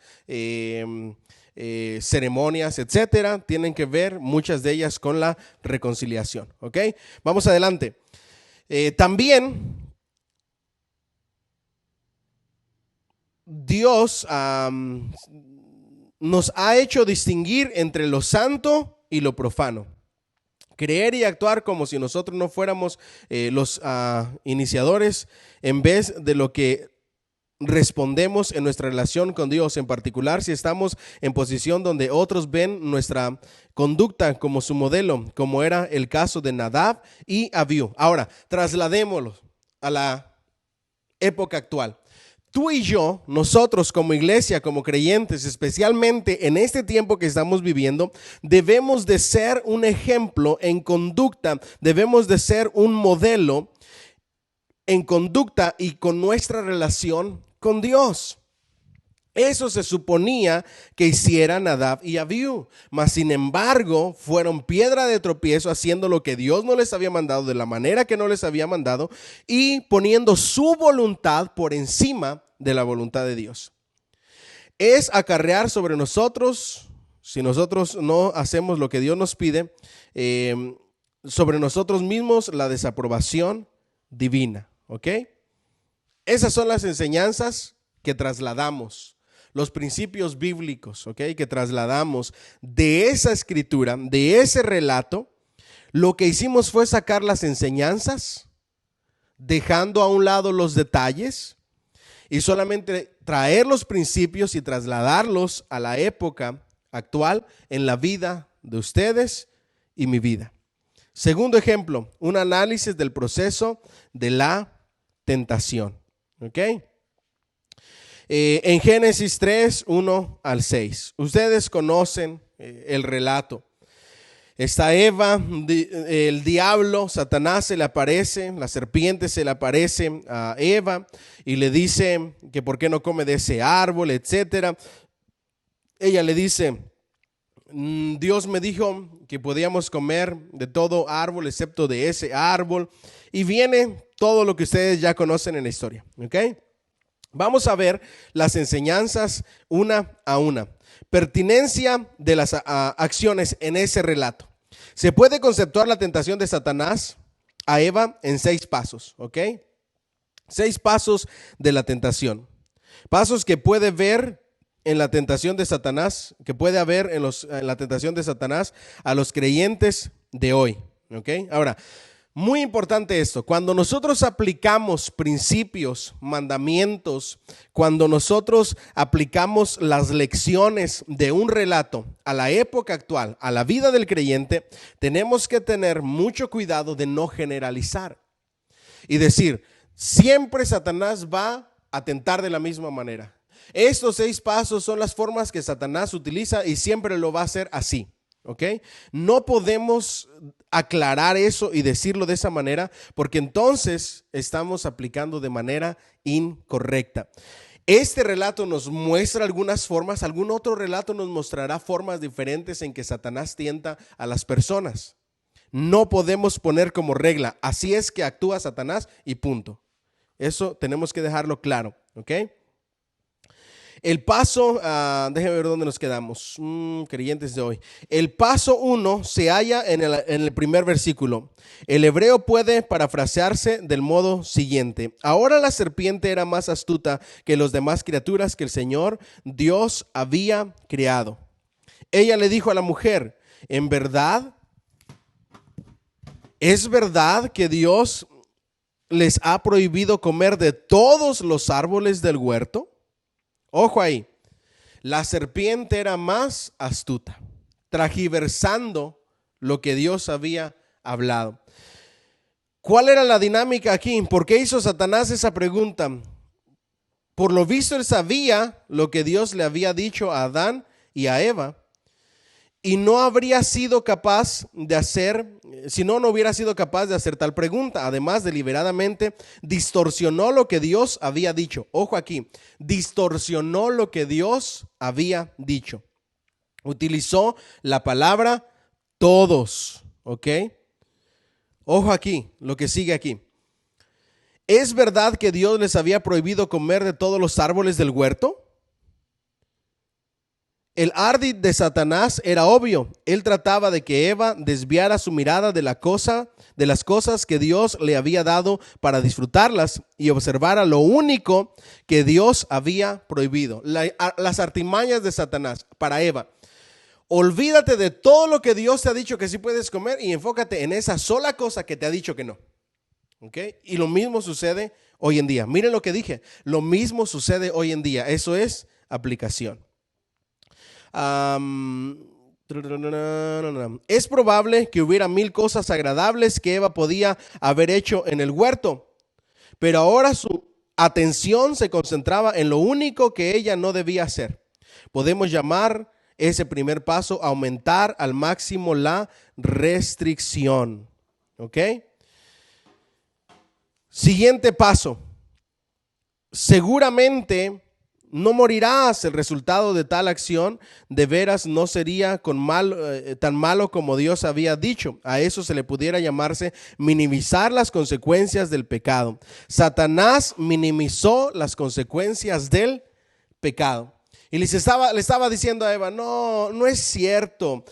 ceremonias, etcétera, tienen que ver muchas de ellas con la reconciliación. ¿Ok? Vamos adelante. También Dios nos ha hecho distinguir entre lo santo y lo profano. Creer y actuar como si nosotros no fuéramos los iniciadores, en vez de lo que respondemos en nuestra relación con Dios, en particular si estamos en posición donde otros ven nuestra conducta como su modelo, como era el caso de Nadab y Abiú. Ahora, trasladémoslo a la época actual. Tú y yo, nosotros como iglesia, como creyentes, especialmente en este tiempo que estamos viviendo, debemos de ser un ejemplo en conducta, debemos de ser un modelo en conducta y con nuestra relación con Dios. Eso se suponía que hicieran Nadab y Abiú, mas sin embargo fueron piedra de tropiezo haciendo lo que Dios no les había mandado de la manera que no les había mandado y poniendo su voluntad por encima de la voluntad de Dios. Es acarrear sobre nosotros, si nosotros no hacemos lo que Dios nos pide, sobre nosotros mismos la desaprobación divina. ¿Ok? Esas son las enseñanzas que trasladamos, los principios bíblicos, ¿ok? Que trasladamos de esa escritura, de ese relato. Lo que hicimos fue sacar las enseñanzas, dejando a un lado los detalles y solamente traer los principios y trasladarlos a la época actual en la vida de ustedes y mi vida. Segundo ejemplo, un análisis del proceso de la tentación. ¿Ok? En Génesis 3, 1 al 6. Ustedes conocen el relato. Está Eva, el diablo, Satanás se le aparece, la serpiente se le aparece a Eva y le dice que por qué no come de ese árbol, etcétera. Ella le dice, Dios me dijo que podíamos comer de todo árbol excepto de ese árbol. Y viene todo lo que ustedes ya conocen en la historia, ¿ok? Vamos a ver las enseñanzas una a una. Pertinencia de las acciones en ese relato. Se puede conceptuar la tentación de Satanás a Eva en 6 pasos, ¿ok? 6 pasos de la tentación. Pasos que puede ver en la tentación de Satanás, que puede haber en la tentación de Satanás a los creyentes de hoy, ¿ok? Ahora, muy importante esto, cuando nosotros aplicamos principios, mandamientos, cuando nosotros aplicamos las lecciones de un relato a la época actual, a la vida del creyente, tenemos que tener mucho cuidado de no generalizar y decir, siempre Satanás va a tentar de la misma manera. Estos 6 pasos son las formas que Satanás utiliza y siempre lo va a hacer así. ¿Ok? No podemos aclarar eso y decirlo de esa manera porque entonces estamos aplicando de manera incorrecta. Este relato nos muestra algunas formas, algún otro relato nos mostrará formas diferentes en que Satanás tienta a las personas. No podemos poner como regla, así es que actúa Satanás y punto. Eso tenemos que dejarlo claro, ¿ok? El paso, déjenme ver dónde nos quedamos, creyentes de hoy. El paso 1 se halla en el primer versículo. El hebreo puede parafrasearse del modo siguiente. Ahora la serpiente era más astuta que las demás criaturas que el Señor Dios había creado. Ella le dijo a la mujer, ¿en verdad? ¿Es verdad que Dios les ha prohibido comer de todos los árboles del huerto? Ojo ahí, la serpiente era más astuta, transgiversando lo que Dios había hablado. ¿Cuál era la dinámica aquí? ¿Por qué hizo Satanás esa pregunta? Por lo visto él sabía lo que Dios le había dicho a Adán y a Eva y no habría sido capaz de hacer, si no hubiera sido capaz de hacer tal pregunta. Además, deliberadamente distorsionó lo que Dios había dicho. Ojo aquí, distorsionó lo que Dios había dicho. Utilizó la palabra todos, ¿ok? Ojo aquí, lo que sigue aquí. ¿Es verdad que Dios les había prohibido comer de todos los árboles del huerto? El ardid de Satanás era obvio. Él trataba de que Eva desviara su mirada de las cosas que Dios le había dado para disfrutarlas y observara lo único que Dios había prohibido. Las artimañas de Satanás para Eva. Olvídate de todo lo que Dios te ha dicho que sí puedes comer y enfócate en esa sola cosa que te ha dicho que no. ¿Ok? Y lo mismo sucede hoy en día. Miren lo que dije. Lo mismo sucede hoy en día. Eso es aplicación. Es probable que hubiera 1000 cosas agradables que Eva podía haber hecho en el huerto, pero ahora su atención se concentraba en lo único que ella no debía hacer. Podemos llamar ese primer paso aumentar al máximo la restricción. ¿Ok? Siguiente paso. Seguramente no morirás. El resultado de tal acción de veras no sería tan malo como Dios había dicho. A eso se le pudiera llamarse minimizar las consecuencias del pecado. Satanás minimizó las consecuencias del pecado. Y le estaba diciendo a Eva, no es cierto.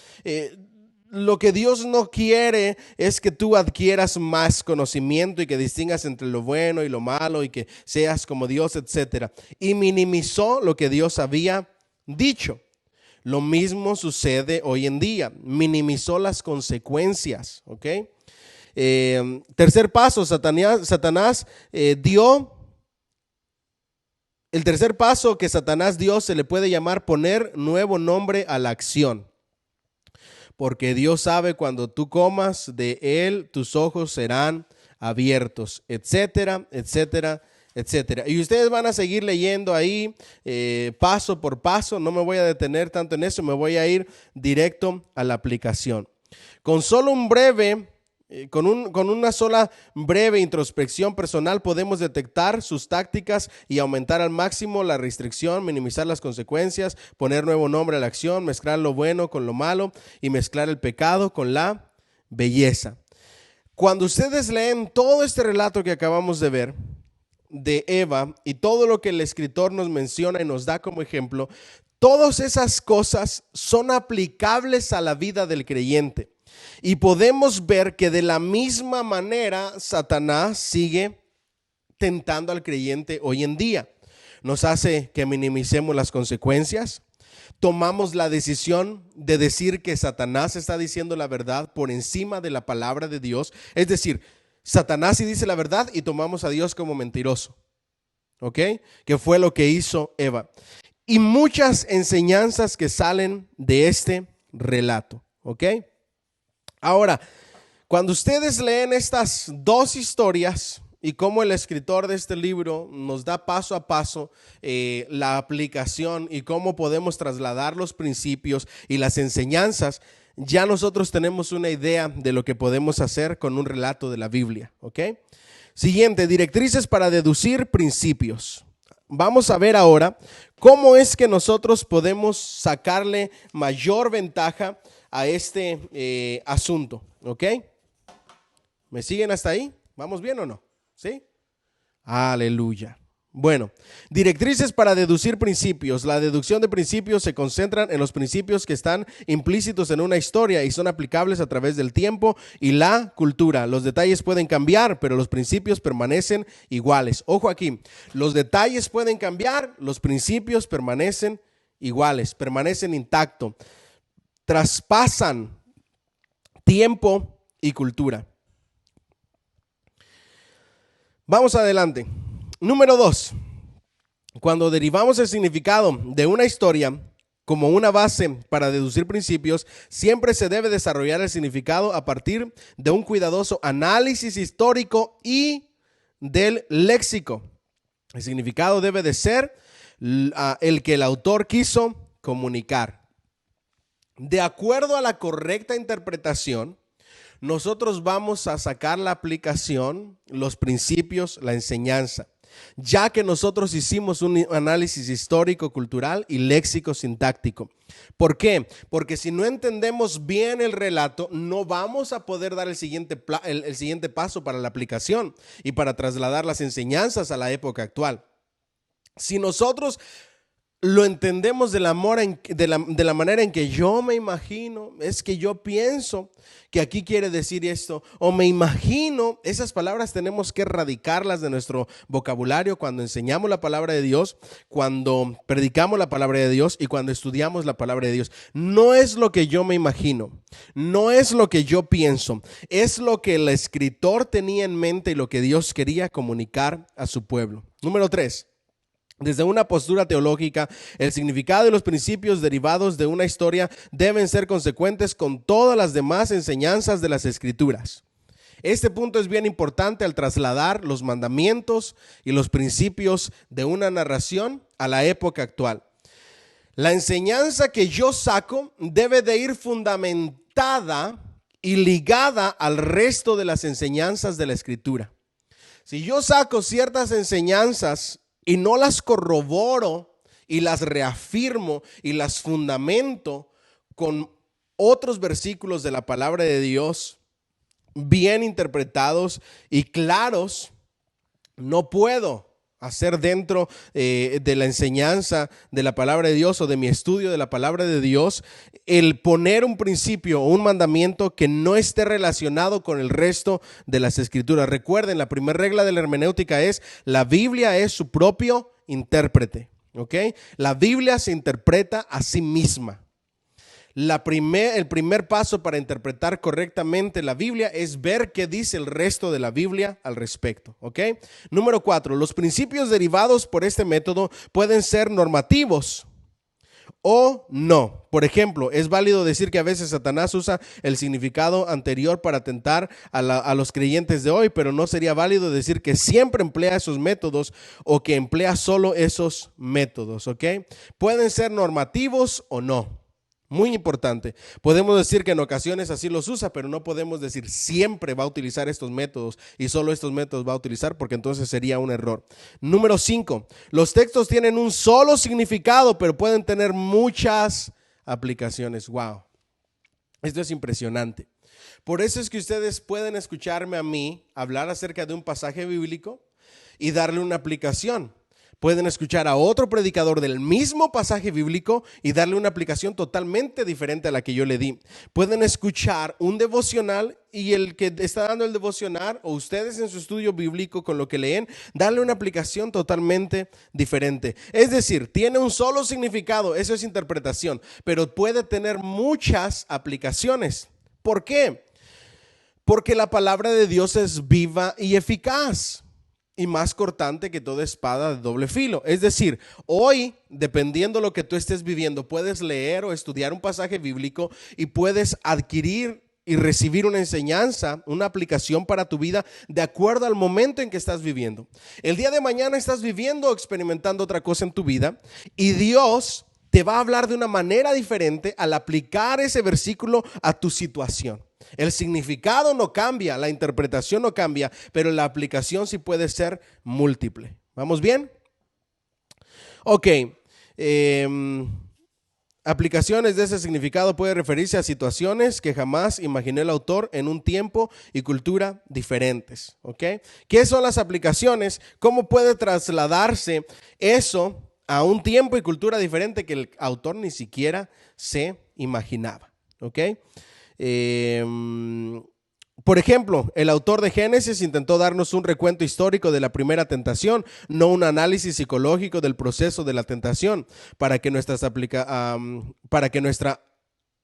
Lo que Dios no quiere es que tú adquieras más conocimiento y que distingas entre lo bueno y lo malo y que seas como Dios, etcétera. Y minimizó lo que Dios había dicho. Lo mismo sucede hoy en día. Minimizó las consecuencias. ¿Ok? Tercer paso, Satanás dio. El tercer paso que Satanás dio se le puede llamar poner nuevo nombre a la acción. Porque Dios sabe cuando tú comas de él, tus ojos serán abiertos, etcétera, etcétera, etcétera. Y ustedes van a seguir leyendo ahí paso por paso. No me voy a detener tanto en eso, me voy a ir directo a la aplicación. Con solo un breve, con una sola breve introspección personal podemos detectar sus tácticas y aumentar al máximo la restricción, minimizar las consecuencias, poner nuevo nombre a la acción, mezclar lo bueno con lo malo y mezclar el pecado con la belleza. Cuando ustedes leen todo este relato que acabamos de ver de Eva y todo lo que el escritor nos menciona y nos da como ejemplo, todas esas cosas son aplicables a la vida del creyente. Y podemos ver que de la misma manera Satanás sigue tentando al creyente hoy en día. Nos hace que minimicemos las consecuencias. Tomamos la decisión de decir que Satanás está diciendo la verdad por encima de la palabra de Dios. Es decir, Satanás sí dice la verdad y tomamos a Dios como mentiroso. ¿Ok? Que fue lo que hizo Eva. Y muchas enseñanzas que salen de este relato. ¿Ok? Ahora, cuando ustedes leen estas dos historias y cómo el escritor de este libro nos da paso a paso la aplicación y cómo podemos trasladar los principios y las enseñanzas, ya nosotros tenemos una idea de lo que podemos hacer con un relato de la Biblia. ¿Ok? Siguiente, directrices para deducir principios. Vamos a ver ahora cómo es que nosotros podemos sacarle mayor ventaja a este asunto, ¿ok? ¿Me siguen hasta ahí? ¿Vamos bien o no? ¿Sí? Aleluya. Bueno, directrices para deducir principios. La deducción de principios se concentran en los principios que están implícitos en una historia y son aplicables a través del tiempo y la cultura. Los detalles pueden cambiar, pero los principios permanecen iguales. Ojo aquí, los detalles pueden cambiar, los principios permanecen iguales, permanecen intactos. Traspasan tiempo y cultura. Vamos adelante. Número 2. Cuando derivamos el significado de una historia como una base para deducir principios, siempre se debe desarrollar el significado a partir de un cuidadoso análisis histórico y del léxico. El significado debe de ser el que el autor quiso comunicar. De acuerdo a la correcta interpretación, nosotros vamos a sacar la aplicación, los principios, la enseñanza, ya que nosotros hicimos un análisis histórico, cultural y léxico sintáctico. ¿Por qué? Porque si no entendemos bien el relato, no vamos a poder dar el siguiente paso para la aplicación y para trasladar las enseñanzas a la época actual. Si nosotros lo entendemos de la manera en que yo me imagino, es que yo pienso que aquí quiere decir esto, o me imagino, esas palabras tenemos que erradicarlas de nuestro vocabulario cuando enseñamos la palabra de Dios, cuando predicamos la palabra de Dios y cuando estudiamos la palabra de Dios. No es lo que yo me imagino, no es lo que yo pienso, es lo que el escritor tenía en mente y lo que Dios quería comunicar a su pueblo. Número 3. Desde una postura teológica, el significado y los principios derivados de una historia deben ser consecuentes con todas las demás enseñanzas de las Escrituras. Este punto es bien importante al trasladar los mandamientos y los principios de una narración a la época actual. La enseñanza que yo saco debe de ir fundamentada y ligada al resto de las enseñanzas de la Escritura. Si yo saco ciertas enseñanzas y no las corroboro y las reafirmo y las fundamento con otros versículos de la palabra de Dios bien interpretados y claros, no puedo hacer dentro de la enseñanza de la palabra de Dios o de mi estudio de la palabra de Dios el poner un principio o un mandamiento que no esté relacionado con el resto de las Escrituras. Recuerden, la primera regla de la hermenéutica es: la Biblia es su propio intérprete, ¿ok? La Biblia se interpreta a sí misma. El primer paso para interpretar correctamente la Biblia es ver qué dice el resto de la Biblia al respecto, ¿ok? Número 4, los principios derivados por este método pueden ser normativos o no. Por ejemplo, es válido decir que a veces Satanás usa el significado anterior para tentar a los creyentes de hoy, pero no sería válido decir que siempre emplea esos métodos o que emplea solo esos métodos, ¿ok? Pueden ser normativos o no. Muy importante. Podemos decir que en ocasiones así los usa, pero no podemos decir siempre va a utilizar estos métodos y solo estos métodos va a utilizar, porque entonces sería un error. Número 5. Los textos tienen un solo significado, pero pueden tener muchas aplicaciones. Wow. Esto es impresionante. Por eso es que ustedes pueden escucharme a mí hablar acerca de un pasaje bíblico y darle una aplicación. Pueden escuchar a otro predicador del mismo pasaje bíblico y darle una aplicación totalmente diferente a la que yo le di. Pueden escuchar un devocional y el que está dando el devocional, o ustedes en su estudio bíblico con lo que leen, darle una aplicación totalmente diferente. Es decir, tiene un solo significado, eso es interpretación, pero puede tener muchas aplicaciones. ¿Por qué? Porque la palabra de Dios es viva y eficaz y más cortante que toda espada de doble filo. Es decir, hoy, dependiendo de lo que tú estés viviendo, puedes leer o estudiar un pasaje bíblico y puedes adquirir y recibir una enseñanza, una aplicación para tu vida de acuerdo al momento en que estás viviendo. El día de mañana estás viviendo o experimentando otra cosa en tu vida y Dios te va a hablar de una manera diferente al aplicar ese versículo a tu situación. El significado no cambia, la interpretación no cambia, pero la aplicación sí puede ser múltiple. ¿Vamos bien? Ok. Aplicaciones de ese significado puede referirse a situaciones que jamás imaginó el autor en un tiempo y cultura diferentes. ¿Ok? ¿Qué son las aplicaciones? ¿Cómo puede trasladarse eso a un tiempo y cultura diferente que el autor ni siquiera se imaginaba? ¿Ok? Por ejemplo, el autor de Génesis intentó darnos un recuento histórico de la primera tentación, no un análisis psicológico del proceso de la tentación, para que nuestra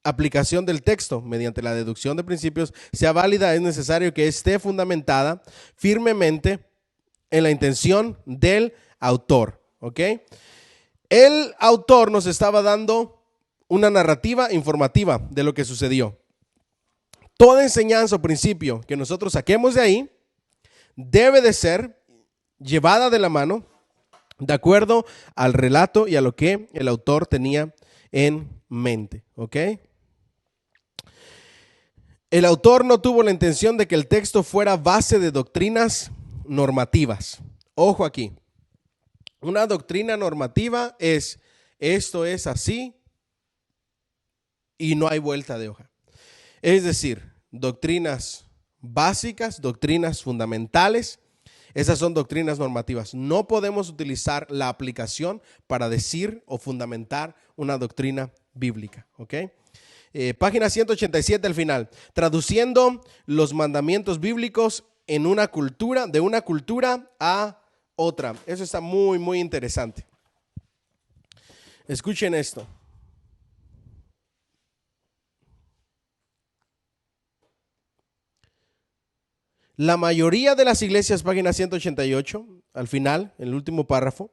aplicación del texto mediante la deducción de principios sea válida. Es necesario que esté fundamentada firmemente en la intención del autor. ¿Ok? El autor nos estaba dando una narrativa informativa de lo que sucedió. Toda enseñanza o principio que nosotros saquemos de ahí debe de ser llevada de la mano de acuerdo al relato y a lo que el autor tenía en mente. ¿Ok? El autor no tuvo la intención de que el texto fuera base de doctrinas normativas. Ojo aquí. Una doctrina normativa es: esto es así y no hay vuelta de hoja. Es decir, doctrinas básicas, doctrinas fundamentales, esas son doctrinas normativas. No podemos utilizar la aplicación para decir o fundamentar una doctrina bíblica. ¿Ok? Página 187 al final. Traduciendo los mandamientos bíblicos en una cultura, de una cultura a otra. Eso está muy, muy interesante. Escuchen esto. La mayoría de las iglesias, página 188, al final, en el último párrafo,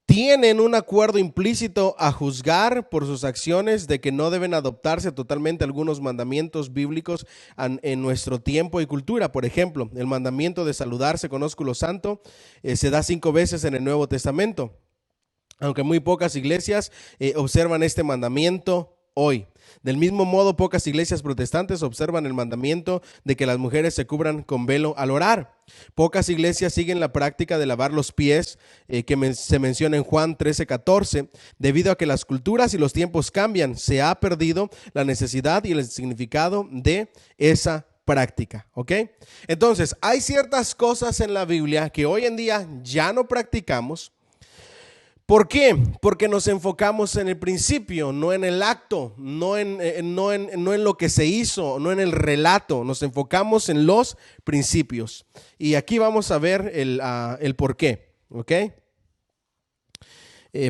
tienen un acuerdo implícito a juzgar por sus acciones de que no deben adoptarse totalmente algunos mandamientos bíblicos en nuestro tiempo y cultura. Por ejemplo, el mandamiento de saludarse con ósculo santo se da 5 veces en el Nuevo Testamento, aunque muy pocas iglesias observan este mandamiento hoy. Del mismo modo, pocas iglesias protestantes observan el mandamiento de que las mujeres se cubran con velo al orar. Pocas iglesias siguen la práctica de lavar los pies se menciona en Juan 13:14. Debido a que las culturas y los tiempos cambian, se ha perdido la necesidad y el significado de esa práctica. ¿Ok? Entonces, hay ciertas cosas en la Biblia que hoy en día ya no practicamos. ¿Por qué? Porque nos enfocamos en el principio, no en el acto, no en lo que se hizo, no en el relato. Nos enfocamos en los principios. Y aquí vamos a ver el por qué. ¿Ok?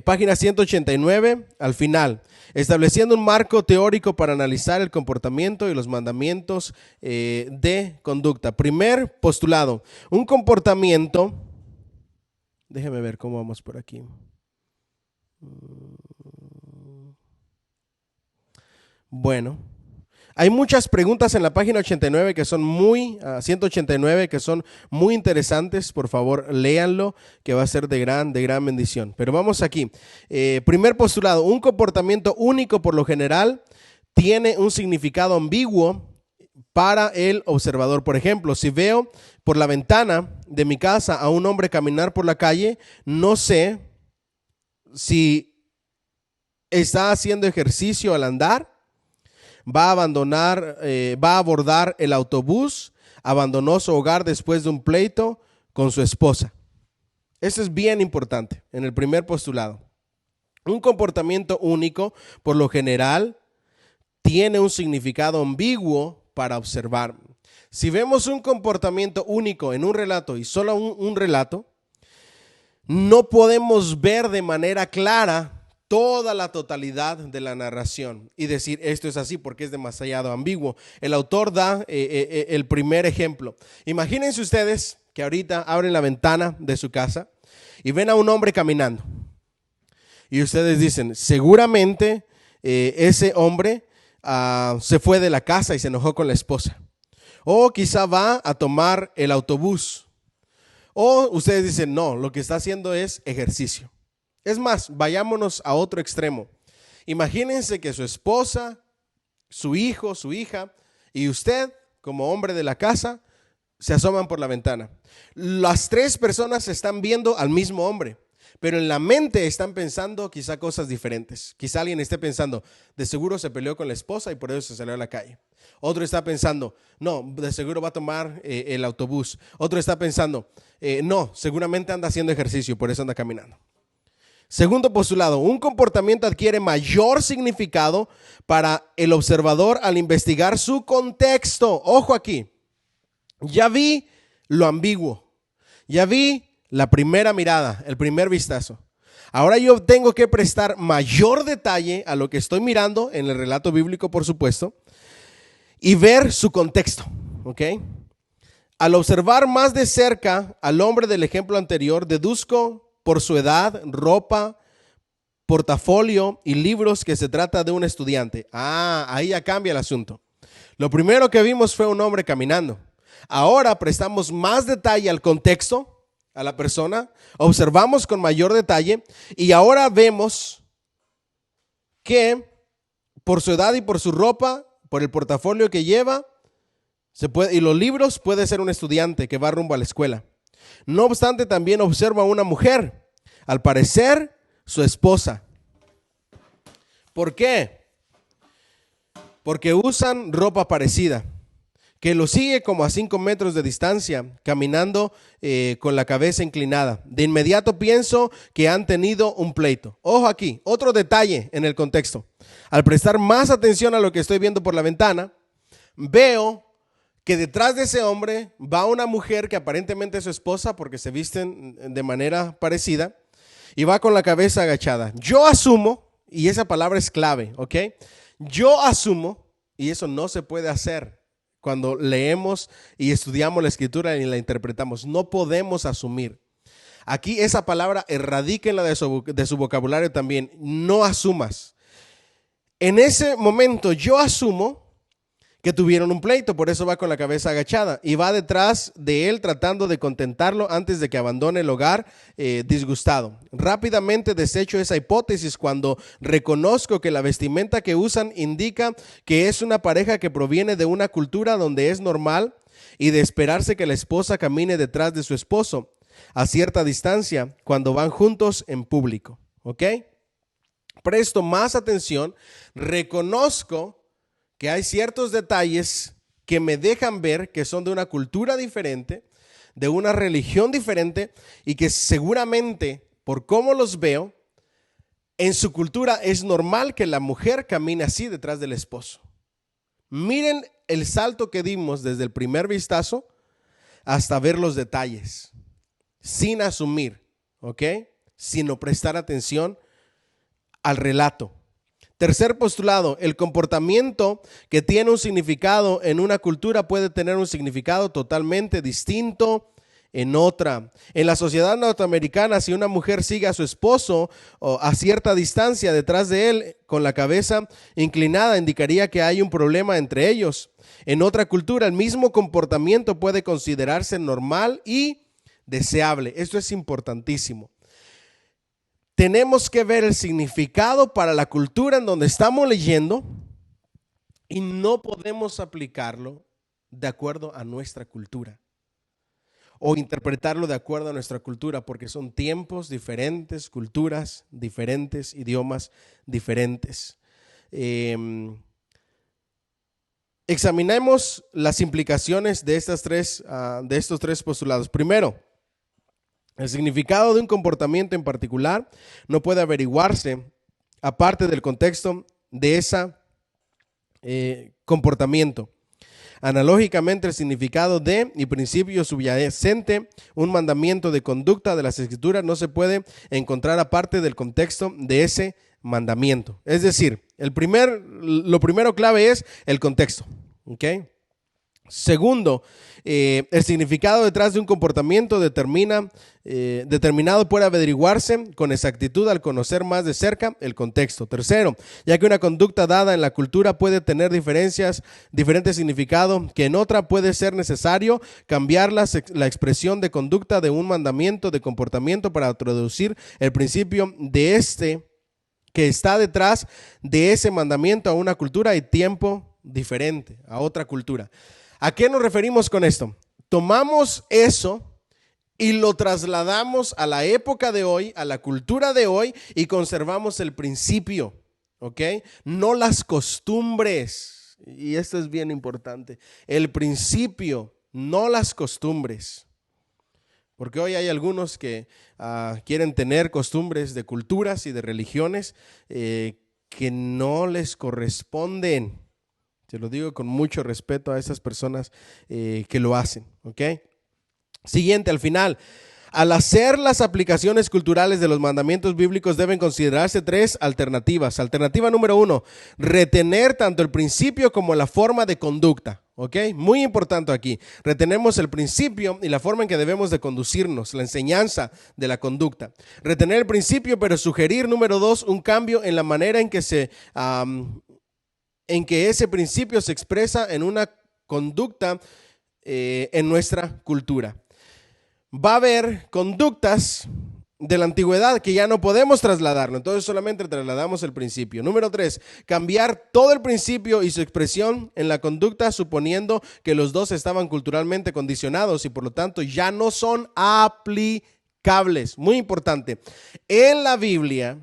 Página 189, al final. Estableciendo un marco teórico para analizar el comportamiento y los mandamientos de conducta. Primer postulado. Un comportamiento. Déjeme ver cómo vamos por aquí. Bueno, Hay muchas preguntas en la página 89 que son 189 que son muy interesantes. Por favor, léanlo, que va a ser de gran bendición. Pero vamos aquí. Primer postulado: un comportamiento único por lo general tiene un significado ambiguo para el observador. Por ejemplo, si veo por la ventana de mi casa a un hombre caminar por la calle, no sé si está haciendo ejercicio al andar, va a abordar el autobús, abandonó su hogar después de un pleito con su esposa. Eso es bien importante en el primer postulado. Un comportamiento único, por lo general, tiene un significado ambiguo para observar. Si vemos un comportamiento único en un relato y solo un relato, no podemos ver de manera clara toda la totalidad de la narración y decir esto es así porque es demasiado ambiguo. El autor da el primer ejemplo. Imagínense ustedes que ahorita abren la ventana de su casa y ven a un hombre caminando. Y ustedes dicen, seguramente ese hombre se fue de la casa y se enojó con la esposa. O quizá va a tomar el autobús. O ustedes dicen, no, lo que está haciendo es ejercicio. Es más, vayámonos a otro extremo. Imagínense que su esposa, su hijo, su hija y usted, como hombre de la casa, se asoman por la ventana. Las tres personas están viendo al mismo hombre, pero en la mente están pensando quizá cosas diferentes. Quizá alguien esté pensando, de seguro se peleó con la esposa y por eso se salió a la calle. Otro está pensando, no, de seguro va a tomar el autobús. Otro está pensando, no, seguramente anda haciendo ejercicio, por eso anda caminando. Segundo postulado: un comportamiento adquiere mayor significado para el observador al investigar su contexto. Ojo aquí, ya vi lo ambiguo, ya vi la primera mirada, el primer vistazo. Ahora yo tengo que prestar mayor detalle a lo que estoy mirando en el relato bíblico, por supuesto, y ver su contexto, ¿ok? Al observar más de cerca al hombre del ejemplo anterior, deduzco por su edad, ropa, portafolio y libros que se trata de un estudiante. Ahí ya cambia el asunto. Lo primero que vimos fue un hombre caminando. Ahora prestamos más detalle al contexto, a la persona, observamos con mayor detalle y ahora vemos que por su edad y por su ropa, por el portafolio que lleva y los libros, puede ser un estudiante que va rumbo a la escuela. No obstante, también observa a una mujer, al parecer su esposa. ¿Por qué? Porque usan ropa parecida, que lo sigue como a 5 metros de distancia, caminando con la cabeza inclinada. De inmediato pienso que han tenido un pleito. Ojo aquí, otro detalle en el contexto. Al prestar más atención a lo que estoy viendo por la ventana, veo que detrás de ese hombre va una mujer que aparentemente es su esposa porque se visten de manera parecida y va con la cabeza agachada. Yo asumo, y esa palabra es clave, ¿ok? Yo asumo, y eso no se puede hacer cuando leemos y estudiamos la escritura y la interpretamos. No podemos asumir. Aquí esa palabra erradíquenla de su vocabulario también. No asumas. En ese momento yo asumo que tuvieron un pleito, por eso va con la cabeza agachada y va detrás de él tratando de contentarlo antes de que abandone el hogar disgustado. Rápidamente desecho esa hipótesis cuando reconozco que la vestimenta que usan indica que es una pareja que proviene de una cultura donde es normal y de esperarse que la esposa camine detrás de su esposo a cierta distancia cuando van juntos en público, ¿ok? Presto más atención, reconozco que hay ciertos detalles que me dejan ver que son de una cultura diferente, de una religión diferente y que seguramente, por cómo los veo, en su cultura es normal que la mujer camine así detrás del esposo. Miren el salto que dimos desde el primer vistazo hasta ver los detalles, sin asumir, ¿ok? Sino prestar atención al relato. Tercer postulado: el comportamiento que tiene un significado en una cultura puede tener un significado totalmente distinto en otra. En la sociedad norteamericana, si una mujer sigue a su esposo o a cierta distancia detrás de él con la cabeza inclinada, indicaría que hay un problema entre ellos. En otra cultura, el mismo comportamiento puede considerarse normal y deseable. Esto es importantísimo. Tenemos que ver el significado para la cultura en donde estamos leyendo y no podemos aplicarlo de acuerdo a nuestra cultura o interpretarlo de acuerdo a nuestra cultura, porque son tiempos diferentes, culturas diferentes, idiomas diferentes. Examinemos las implicaciones de estos tres postulados. Primero, el significado de un comportamiento en particular no puede averiguarse aparte del contexto de ese comportamiento. Analógicamente, el significado de y principio subyacente, un mandamiento de conducta de las Escrituras, no se puede encontrar aparte del contexto de ese mandamiento. Es decir, lo primero clave es el contexto. ¿Ok? Segundo, el significado detrás de un comportamiento determinado puede averiguarse con exactitud al conocer más de cerca el contexto. Tercero, ya que una conducta dada en la cultura puede tener diferente significado que en otra, puede ser necesario cambiar la expresión de conducta de un mandamiento de comportamiento para introducir el principio de que está detrás de ese mandamiento a una cultura y tiempo diferente, a otra cultura. ¿A qué nos referimos con esto? Tomamos eso y lo trasladamos a la época de hoy, a la cultura de hoy, y conservamos el principio, ¿ok? No las costumbres. Y esto es bien importante. El principio, no las costumbres. Porque hoy hay algunos que quieren tener costumbres de culturas y de religiones que no les corresponden. Te lo digo con mucho respeto a esas personas que lo hacen, ¿ok? Siguiente, al final. Al hacer las aplicaciones culturales de los mandamientos bíblicos deben considerarse tres alternativas. Alternativa número 1, retener tanto el principio como la forma de conducta. ¿Ok? Muy importante aquí. Retenemos el principio y la forma en que debemos de conducirnos, la enseñanza de la conducta. Retener el principio, pero sugerir, número 2, un cambio en la manera en que ese principio se expresa en una conducta en nuestra cultura. Va a haber conductas de la antigüedad que ya no podemos trasladarlo, entonces solamente trasladamos el principio. Número 3, cambiar todo el principio y su expresión en la conducta, suponiendo que los dos estaban culturalmente condicionados y por lo tanto ya no son aplicables. Muy importante, en la Biblia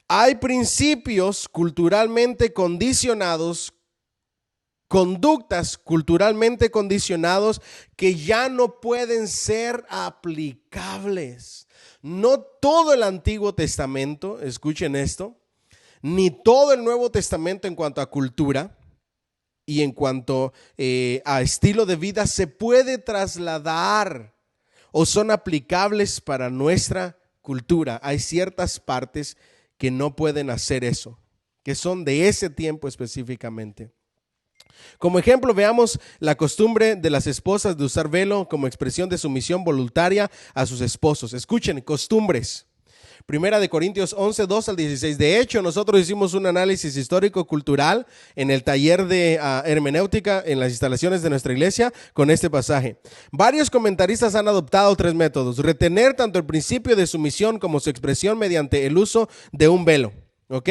hay principios culturalmente condicionados, conductas culturalmente condicionados que ya no pueden ser aplicables. No todo el Antiguo Testamento, escuchen esto, ni todo el Nuevo Testamento en cuanto a cultura y en cuanto a estilo de vida se puede trasladar o son aplicables para nuestra cultura. Hay ciertas partes que no pueden hacer eso, que son de ese tiempo específicamente. Como ejemplo, veamos la costumbre de las esposas de usar velo como expresión de sumisión voluntaria a sus esposos. Escuchen, costumbres. Primera de Corintios 11, 2 al 16. De hecho, nosotros hicimos un análisis histórico-cultural en el taller de hermenéutica en las instalaciones de nuestra iglesia con este pasaje. Varios comentaristas han adoptado tres métodos. Retener tanto el principio de sumisión como su expresión mediante el uso de un velo. ¿Ok?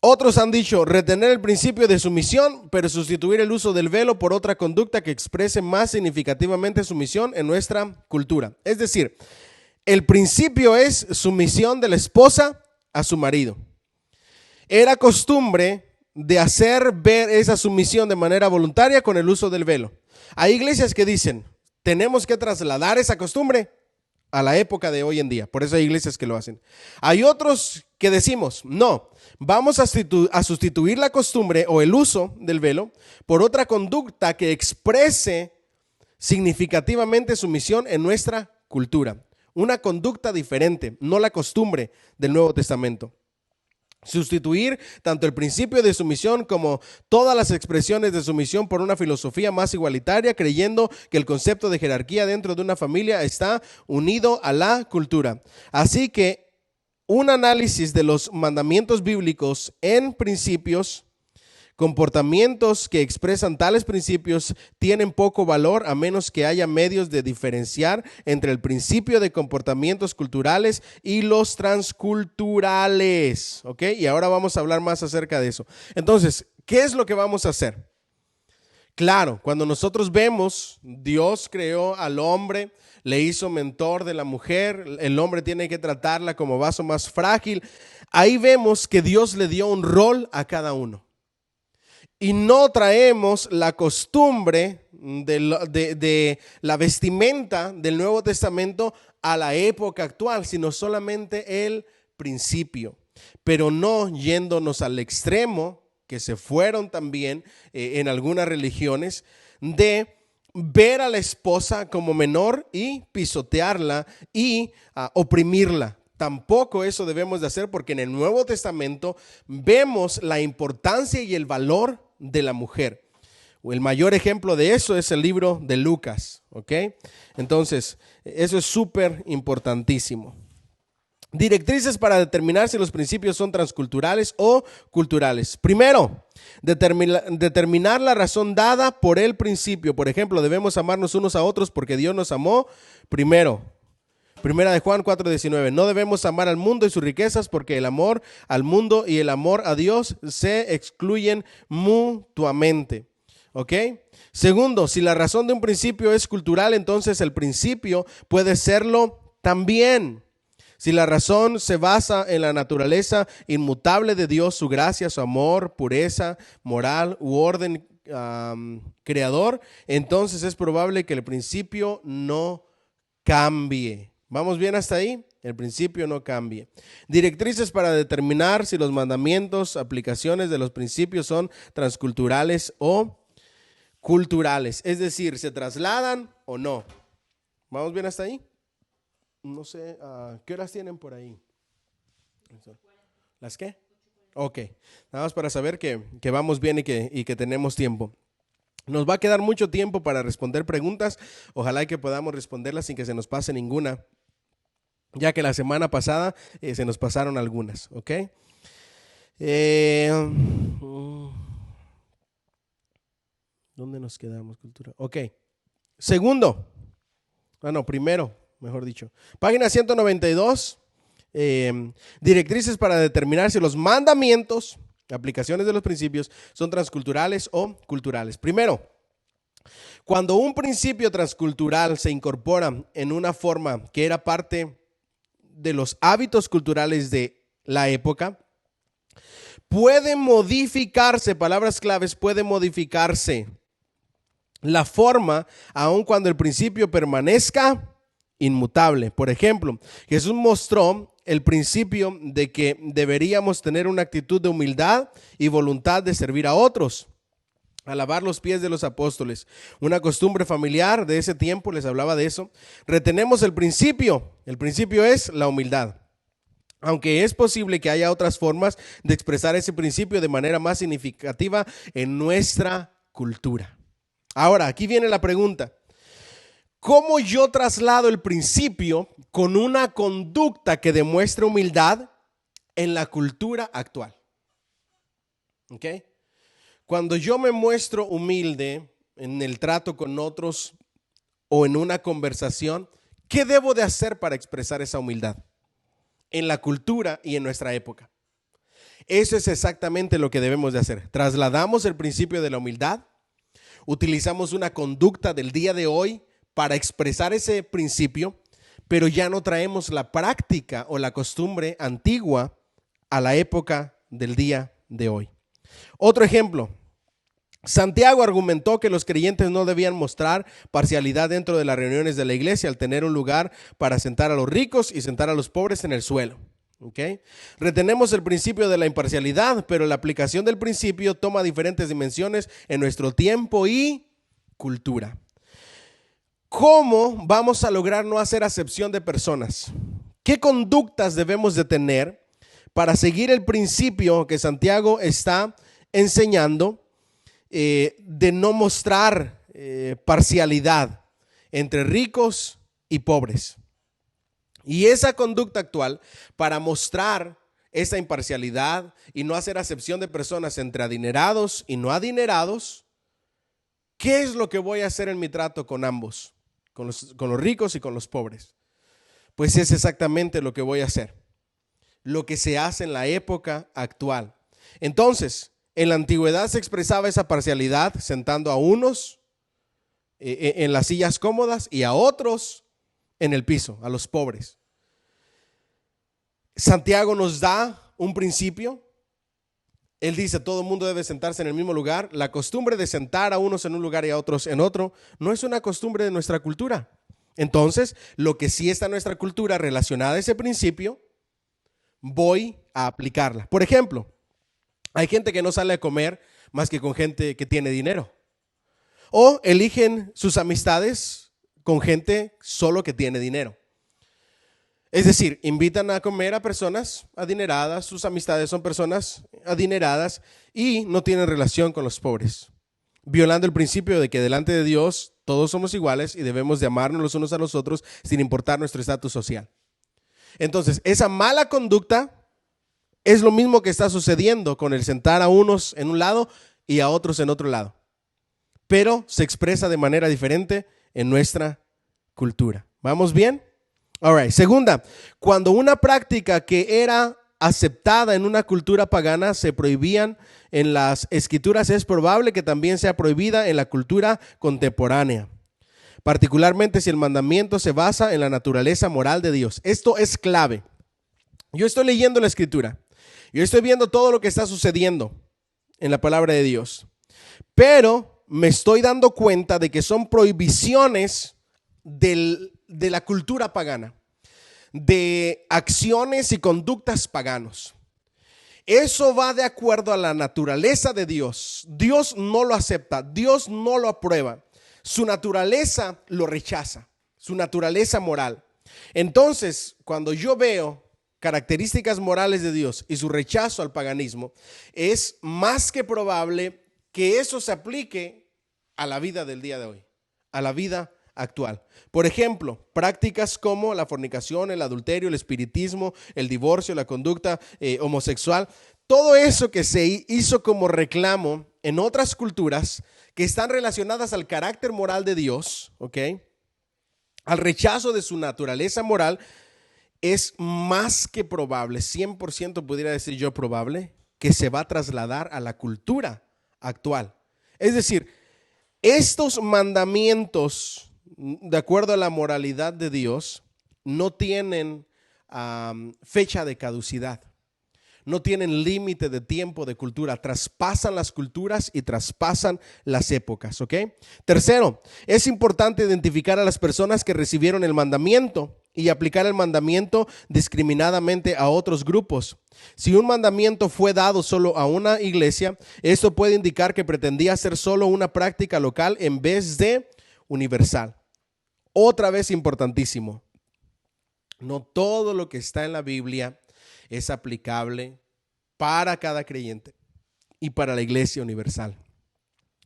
Otros han dicho retener el principio de sumisión, pero sustituir el uso del velo por otra conducta que exprese más significativamente sumisión en nuestra cultura. Es decir, el principio es sumisión de la esposa a su marido. Era costumbre de hacer ver esa sumisión de manera voluntaria con el uso del velo. Hay iglesias que dicen, tenemos que trasladar esa costumbre a la época de hoy en día. Por eso hay iglesias que lo hacen. Hay otros que decimos, no, vamos a sustituir la costumbre o el uso del velo por otra conducta que exprese significativamente sumisión en nuestra cultura. Una conducta diferente, no la costumbre del Nuevo Testamento. Sustituir tanto el principio de sumisión como todas las expresiones de sumisión por una filosofía más igualitaria, creyendo que el concepto de jerarquía dentro de una familia está unido a la cultura. Así que un análisis de los mandamientos bíblicos en principios, comportamientos que expresan tales principios tienen poco valor a menos que haya medios de diferenciar entre el principio de comportamientos culturales y los transculturales. ¿Ok? Y ahora vamos a hablar más acerca de eso. Entonces, ¿qué es lo que vamos a hacer? Claro, cuando nosotros vemos, Dios creó al hombre, le hizo mentor de la mujer, el hombre tiene que tratarla como vaso más frágil. Ahí vemos que Dios le dio un rol a cada uno. Y no traemos la costumbre de la vestimenta del Nuevo Testamento a la época actual, sino solamente el principio. Pero no yéndonos al extremo, que se fueron también en algunas religiones, de ver a la esposa como menor y pisotearla y oprimirla. Tampoco eso debemos de hacer, porque en el Nuevo Testamento vemos la importancia y el valor de la mujer. El mayor ejemplo de eso es el libro de Lucas, ¿ok? Entonces, eso es súper importantísimo. Directrices para determinar si los principios son transculturales o culturales. Primero, determinar la razón dada por el principio. Por ejemplo, debemos amarnos unos a otros porque Dios nos amó primero. Primera de Juan 4:19. No debemos amar al mundo y sus riquezas, porque el amor al mundo y el amor a Dios se excluyen mutuamente. ¿Ok? Segundo, si la razón de un principio es cultural, entonces el principio puede serlo también. Si la razón se basa en la naturaleza inmutable de Dios, su gracia, su amor, pureza, moral u orden creador, entonces es probable que el principio no cambie. ¿Vamos bien hasta ahí? El principio no cambie. Directrices para determinar si los mandamientos, aplicaciones de los principios son transculturales o culturales. Es decir, ¿se trasladan o no? ¿Vamos bien hasta ahí? No sé, ¿qué horas tienen por ahí? ¿Las qué? Ok, nada más para saber que vamos bien y que tenemos tiempo. Nos va a quedar mucho tiempo para responder preguntas. Ojalá que podamos responderlas sin que se nos pase ninguna, ya que la semana pasada se nos pasaron algunas, ¿ok? ¿Dónde nos quedamos, cultura? Ok. Primero, mejor dicho. Página 192, directrices para determinar si los mandamientos, aplicaciones de los principios, son transculturales o culturales. Primero, cuando un principio transcultural se incorpora en una forma que era parte de los hábitos culturales de la época, puede modificarse, palabras claves, puede modificarse la forma aun cuando el principio permanezca inmutable. Por ejemplo, Jesús mostró el principio de que deberíamos tener una actitud de humildad y voluntad de servir a otros, a lavar los pies de los apóstoles. Una costumbre familiar de ese tiempo les hablaba de eso. Retenemos el principio es la humildad. Aunque es posible que haya otras formas de expresar ese principio de manera más significativa en nuestra cultura. Ahora, aquí viene la pregunta. ¿Cómo yo traslado el principio con una conducta que demuestre humildad en la cultura actual? ¿Ok? Cuando yo me muestro humilde en el trato con otros o en una conversación, ¿qué debo de hacer para expresar esa humildad en la cultura y en nuestra época? Eso es exactamente lo que debemos de hacer. Trasladamos el principio de la humildad, utilizamos una conducta del día de hoy para expresar ese principio, pero ya no traemos la práctica o la costumbre antigua a la época del día de hoy. Otro ejemplo. Santiago argumentó que los creyentes no debían mostrar parcialidad dentro de las reuniones de la iglesia al tener un lugar para sentar a los ricos y sentar a los pobres en el suelo. ¿Okay? Retenemos el principio de la imparcialidad, pero la aplicación del principio toma diferentes dimensiones en nuestro tiempo y cultura. ¿Cómo vamos a lograr no hacer acepción de personas? ¿Qué conductas debemos de tener para seguir el principio que Santiago está enseñando de no mostrar parcialidad entre ricos y pobres. Y esa conducta actual, para mostrar esa imparcialidad y no hacer acepción de personas entre adinerados y no adinerados, ¿qué es lo que voy a hacer en mi trato con ambos? Con los ricos y con los pobres. Pues es exactamente lo que voy a hacer. Lo que se hace en la época actual. Entonces, en la antigüedad se expresaba esa parcialidad sentando a unos en las sillas cómodas y a otros en el piso, a los pobres. Santiago nos da un principio. Él dice, todo el mundo debe sentarse en el mismo lugar. La costumbre de sentar a unos en un lugar y a otros en otro no es una costumbre de nuestra cultura. Entonces, lo que sí está en nuestra cultura relacionada a ese principio, voy a aplicarla. Por ejemplo, hay gente que no sale a comer más que con gente que tiene dinero. O eligen sus amistades con gente solo que tiene dinero. Es decir, invitan a comer a personas adineradas, sus amistades son personas adineradas y no tienen relación con los pobres, violando el principio de que delante de Dios todos somos iguales y debemos de amarnos los unos a los otros sin importar nuestro estatus social. Entonces, esa mala conducta es lo mismo que está sucediendo con el sentar a unos en un lado y a otros en otro lado, pero se expresa de manera diferente en nuestra cultura. ¿Vamos bien? All right. Segunda, cuando una práctica que era aceptada en una cultura pagana se prohibían en las escrituras, es probable que también sea prohibida en la cultura contemporánea, particularmente si el mandamiento se basa en la naturaleza moral de Dios. Esto es clave. Yo estoy leyendo la escritura, yo estoy viendo todo lo que está sucediendo en la palabra de Dios, pero me estoy dando cuenta de que son prohibiciones de la cultura pagana, de acciones y conductas paganos. Eso va de acuerdo a la naturaleza de Dios. Dios no lo acepta, Dios no lo aprueba. Su naturaleza lo rechaza, su naturaleza moral. Entonces, cuando yo veo características morales de Dios y su rechazo al paganismo, es más que probable que eso se aplique a la vida del día de hoy, a la vida actual. Por ejemplo, prácticas como la fornicación, el adulterio, el espiritismo, el divorcio, la conducta homosexual, todo eso que se hizo como reclamo en otras culturas que están relacionadas al carácter moral de Dios, ¿ok? Al rechazo de su naturaleza moral, es más que probable, 100% pudiera decir yo probable, que se va a trasladar a la cultura actual. Es decir, estos mandamientos, de acuerdo a la moralidad de Dios, no tienen fecha de caducidad, no tienen límite de tiempo, de cultura, traspasan las culturas y traspasan las épocas, ¿ok? Tercero, es importante identificar a las personas que recibieron el mandamiento y aplicar el mandamiento discriminadamente a otros grupos. Si un mandamiento fue dado solo a una iglesia, esto puede indicar que pretendía ser solo una práctica local en vez de universal. Otra vez importantísimo, no todo lo que está en la Biblia es aplicable para cada creyente y para la iglesia universal.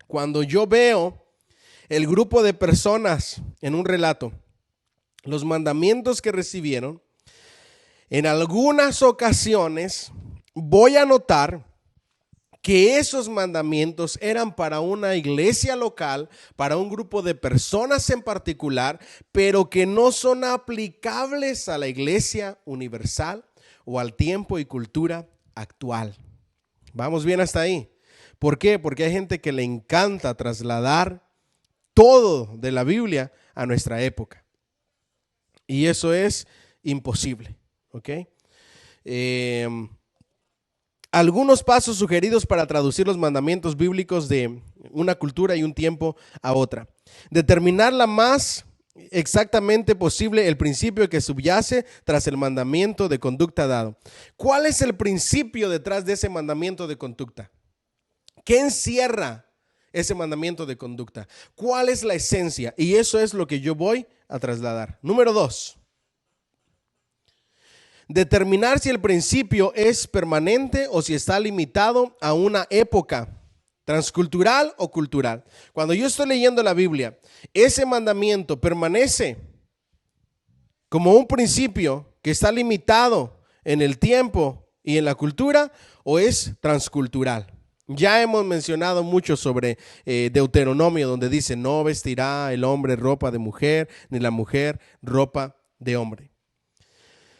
Cuando yo veo el grupo de personas en un relato, los mandamientos que recibieron, en algunas ocasiones voy a notar que esos mandamientos eran para una iglesia local, para un grupo de personas en particular, pero que no son aplicables a la iglesia universal o al tiempo y cultura actual. ¿Vamos bien hasta ahí? ¿Por qué? Porque hay gente que le encanta trasladar todo de la Biblia a nuestra época. Y eso es imposible, ¿ok? Algunos pasos sugeridos para traducir los mandamientos bíblicos de una cultura y un tiempo a otra. Determinar la más exactamente posible el principio que subyace tras el mandamiento de conducta dado. ¿Cuál es el principio detrás de ese mandamiento de conducta? ¿Qué encierra ese mandamiento de conducta? ¿Cuál es la esencia? Y eso es lo que yo voy a trasladar. Número 2. Determinar si el principio es permanente o si está limitado a una época, transcultural o cultural. Cuando yo estoy leyendo la Biblia, ese mandamiento permanece como un principio que está limitado en el tiempo y en la cultura, o es transcultural. Ya hemos mencionado mucho sobre Deuteronomio, donde dice: no vestirá el hombre ropa de mujer, ni la mujer ropa de hombre.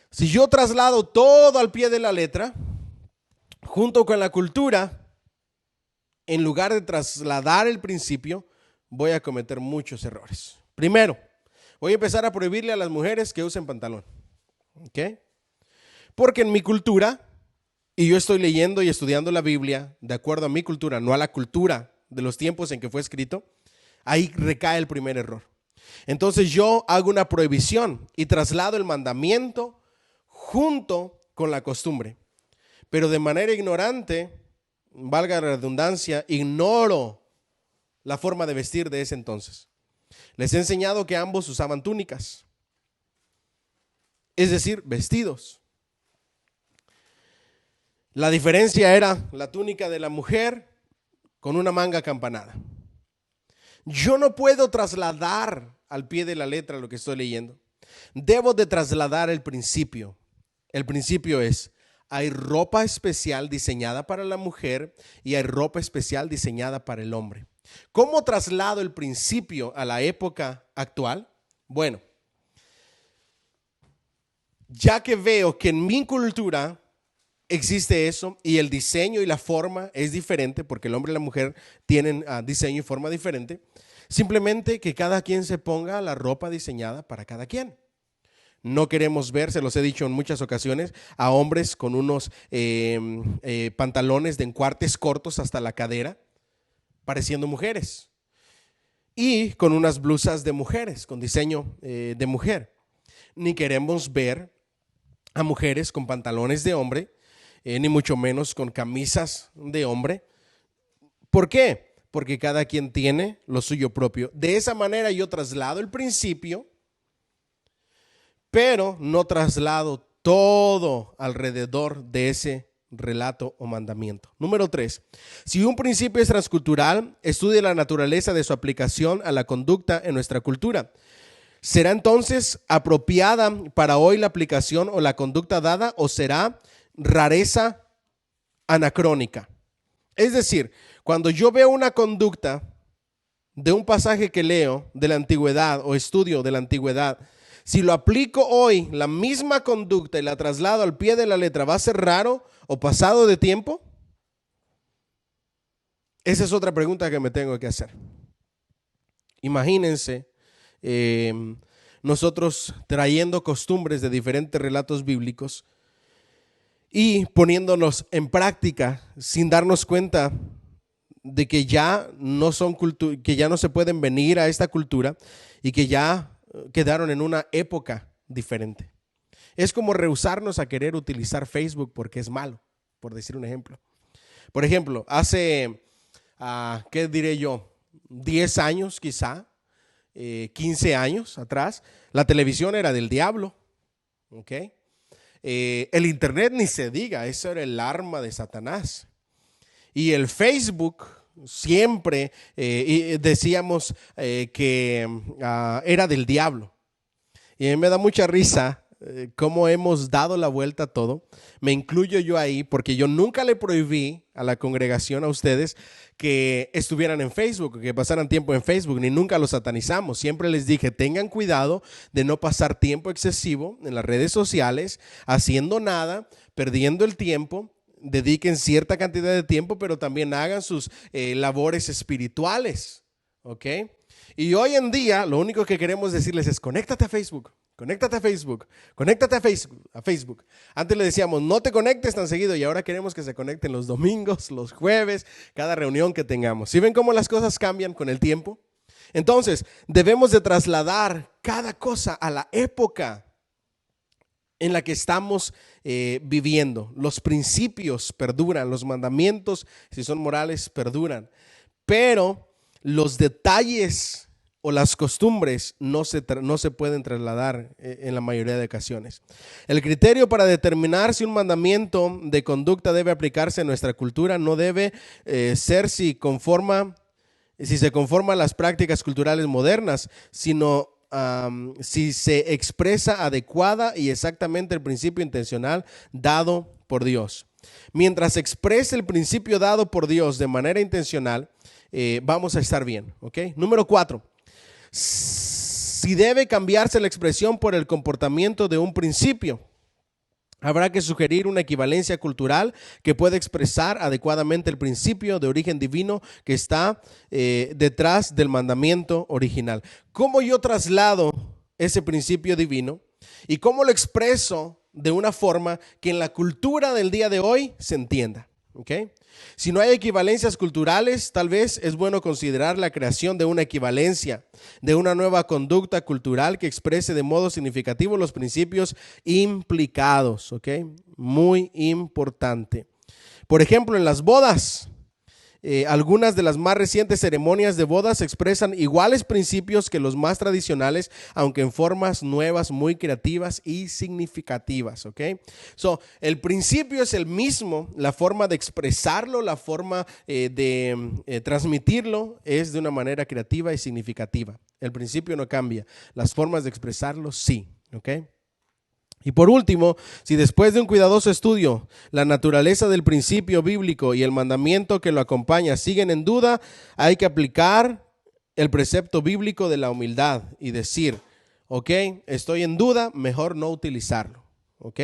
Si yo traslado todo al pie de la letra, junto con la cultura, en lugar de trasladar el principio, voy a cometer muchos errores. Primero, voy a empezar a prohibirle a las mujeres que usen pantalón. ¿Ok? Porque en mi cultura, y yo estoy leyendo y estudiando la Biblia de acuerdo a mi cultura, no a la cultura de los tiempos en que fue escrito, ahí recae el primer error. Entonces yo hago una prohibición y traslado el mandamiento junto con la costumbre, pero de manera ignorante, valga la redundancia, ignoro la forma de vestir de ese entonces. Les he enseñado que ambos usaban túnicas, es decir, vestidos. La diferencia era la túnica de la mujer con una manga acampanada. Yo no puedo trasladar al pie de la letra lo que estoy leyendo. Debo de trasladar el principio. El principio es: hay ropa especial diseñada para la mujer y hay ropa especial diseñada para el hombre. ¿Cómo traslado el principio a la época actual? Bueno, ya que veo que en mi cultura existe eso y el diseño y la forma es diferente, porque el hombre y la mujer tienen diseño y forma diferente, simplemente que cada quien se ponga la ropa diseñada para cada quien. No queremos ver, se los he dicho en muchas ocasiones, a hombres con unos pantalones de encuartes cortos hasta la cadera, pareciendo mujeres, y con unas blusas de mujeres, con diseño de mujer. Ni queremos ver a mujeres con pantalones de hombre, ni mucho menos con camisas de hombre. ¿Por qué? Porque cada quien tiene lo suyo propio. De esa manera yo traslado el principio, pero no traslado todo alrededor de ese relato o mandamiento. Número 3. Si un principio es transcultural, estudie la naturaleza de su aplicación a la conducta en nuestra cultura. ¿Será entonces apropiada para hoy la aplicación o la conducta dada, o será rareza anacrónica? Es decir, cuando yo veo una conducta de un pasaje que leo de la antigüedad o estudio de la antigüedad, si lo aplico hoy, la misma conducta, y la traslado al pie de la letra, ¿va a ser raro o pasado de tiempo? Esa es otra pregunta que me tengo que hacer. Imagínense nosotros trayendo costumbres de diferentes relatos bíblicos y poniéndonos en práctica sin darnos cuenta de que ya no son que ya no se pueden venir a esta cultura y que ya quedaron en una época diferente. Es como rehusarnos a querer utilizar Facebook porque es malo, por decir un ejemplo. Por ejemplo, hace, ¿qué diré yo? 10 años quizá, 15 años atrás, la televisión era del diablo, ¿ok? El internet ni se diga, eso era el arma de Satanás. Y el Facebook siempre decíamos que era del diablo. Y a mí me da mucha risa cómo hemos dado la vuelta a todo. Me incluyo yo ahí, porque yo nunca le prohibí a la congregación, a ustedes, que estuvieran en Facebook, que pasaran tiempo en Facebook, ni nunca los satanizamos. Siempre les dije: tengan cuidado de no pasar tiempo excesivo en las redes sociales, haciendo nada, perdiendo el tiempo. Dediquen cierta cantidad de tiempo, pero también hagan sus labores espirituales, ¿ok? Y hoy en día lo único que queremos decirles es: conéctate a Facebook, conéctate a Facebook, conéctate a Facebook. Antes le decíamos: no te conectes tan seguido, y ahora queremos que se conecten los domingos, los jueves, cada reunión que tengamos. ¿Sí ven cómo las cosas cambian con el tiempo? Entonces, debemos de trasladar cada cosa a la época en la que estamos viviendo. Los principios perduran, los mandamientos, si son morales, perduran, pero los detalles o las costumbres no se pueden trasladar en la mayoría de ocasiones. El criterio para determinar si un mandamiento de conducta debe aplicarse en nuestra cultura no debe ser si se conforma a las prácticas culturales modernas, sino si se expresa adecuada y exactamente el principio intencional dado por Dios. Mientras exprese el principio dado por Dios de manera intencional, vamos a estar bien, ¿ok? Número 4. Si debe cambiarse la expresión por el comportamiento de un principio, habrá que sugerir una equivalencia cultural que pueda expresar adecuadamente el principio de origen divino que está detrás del mandamiento original. ¿Cómo yo traslado ese principio divino y cómo lo expreso de una forma que en la cultura del día de hoy se entienda? ¿Okay? Si no hay equivalencias culturales, tal vez es bueno considerar la creación de una equivalencia, de una nueva conducta cultural que exprese de modo significativo los principios implicados. ¿Okay? Muy importante. Por ejemplo, en las bodas, algunas de las más recientes ceremonias de bodas expresan iguales principios que los más tradicionales, aunque en formas nuevas, muy creativas y significativas. ¿Okay? El principio es el mismo, la forma de expresarlo, la forma de transmitirlo es de una manera creativa y significativa. El principio no cambia, las formas de expresarlo sí. ¿Okay? Y por último, si después de un cuidadoso estudio la naturaleza del principio bíblico y el mandamiento que lo acompaña siguen en duda, hay que aplicar el precepto bíblico de la humildad y decir, ok, estoy en duda, mejor no utilizarlo. Ok.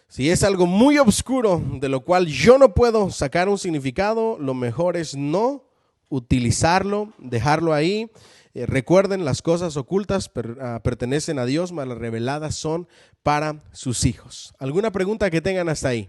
Si es algo muy oscuro de lo cual yo no puedo sacar un significado, lo mejor es no utilizarlo, dejarlo ahí. Recuerden, las cosas ocultas pertenecen a Dios, mas las reveladas son para sus hijos. ¿Alguna pregunta que tengan hasta ahí?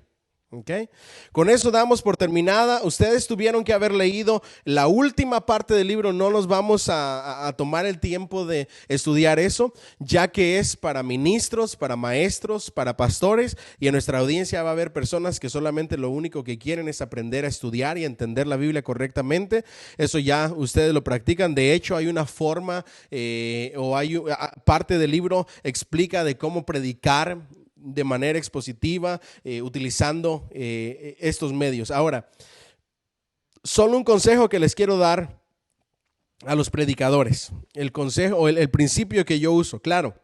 Okay. Con eso damos por terminada. Ustedes tuvieron que haber leído la última parte del libro. No nos vamos a tomar el tiempo de estudiar eso, ya que es para ministros, para maestros, para pastores, y en nuestra audiencia va a haber personas que solamente lo único que quieren es aprender a estudiar y a entender la Biblia correctamente. Eso ya ustedes lo practican. De hecho, hay una forma parte del libro explica de cómo predicar de manera expositiva, utilizando estos medios. Ahora, solo un consejo que les quiero dar a los predicadores. El consejo o el principio que yo uso, claro,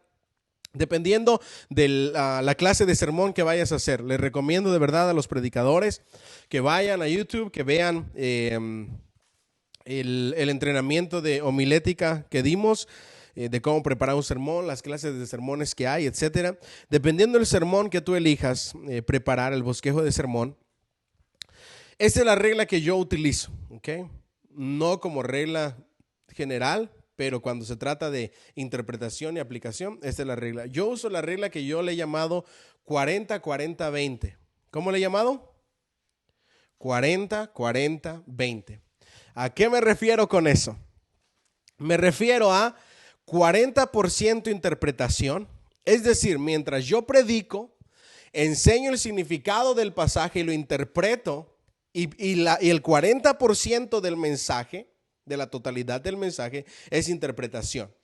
dependiendo de la clase de sermón que vayas a hacer, les recomiendo de verdad a los predicadores que vayan a YouTube, que vean el entrenamiento de homilética que dimos, de cómo preparar un sermón, las clases de sermones que hay, etcétera. Dependiendo del sermón que tú elijas preparar, el bosquejo de sermón, esa es la regla que yo utilizo, ¿okay? No como regla general, pero cuando se trata de interpretación y aplicación, esta es la regla. Yo uso la regla que yo le he llamado 40-40-20. ¿Cómo le he llamado? 40-40-20. ¿A qué me refiero con eso? Me refiero a 40% interpretación, es decir, mientras yo predico, enseño el significado del pasaje y lo interpreto, y el 40% del mensaje, de la totalidad del mensaje, es interpretación.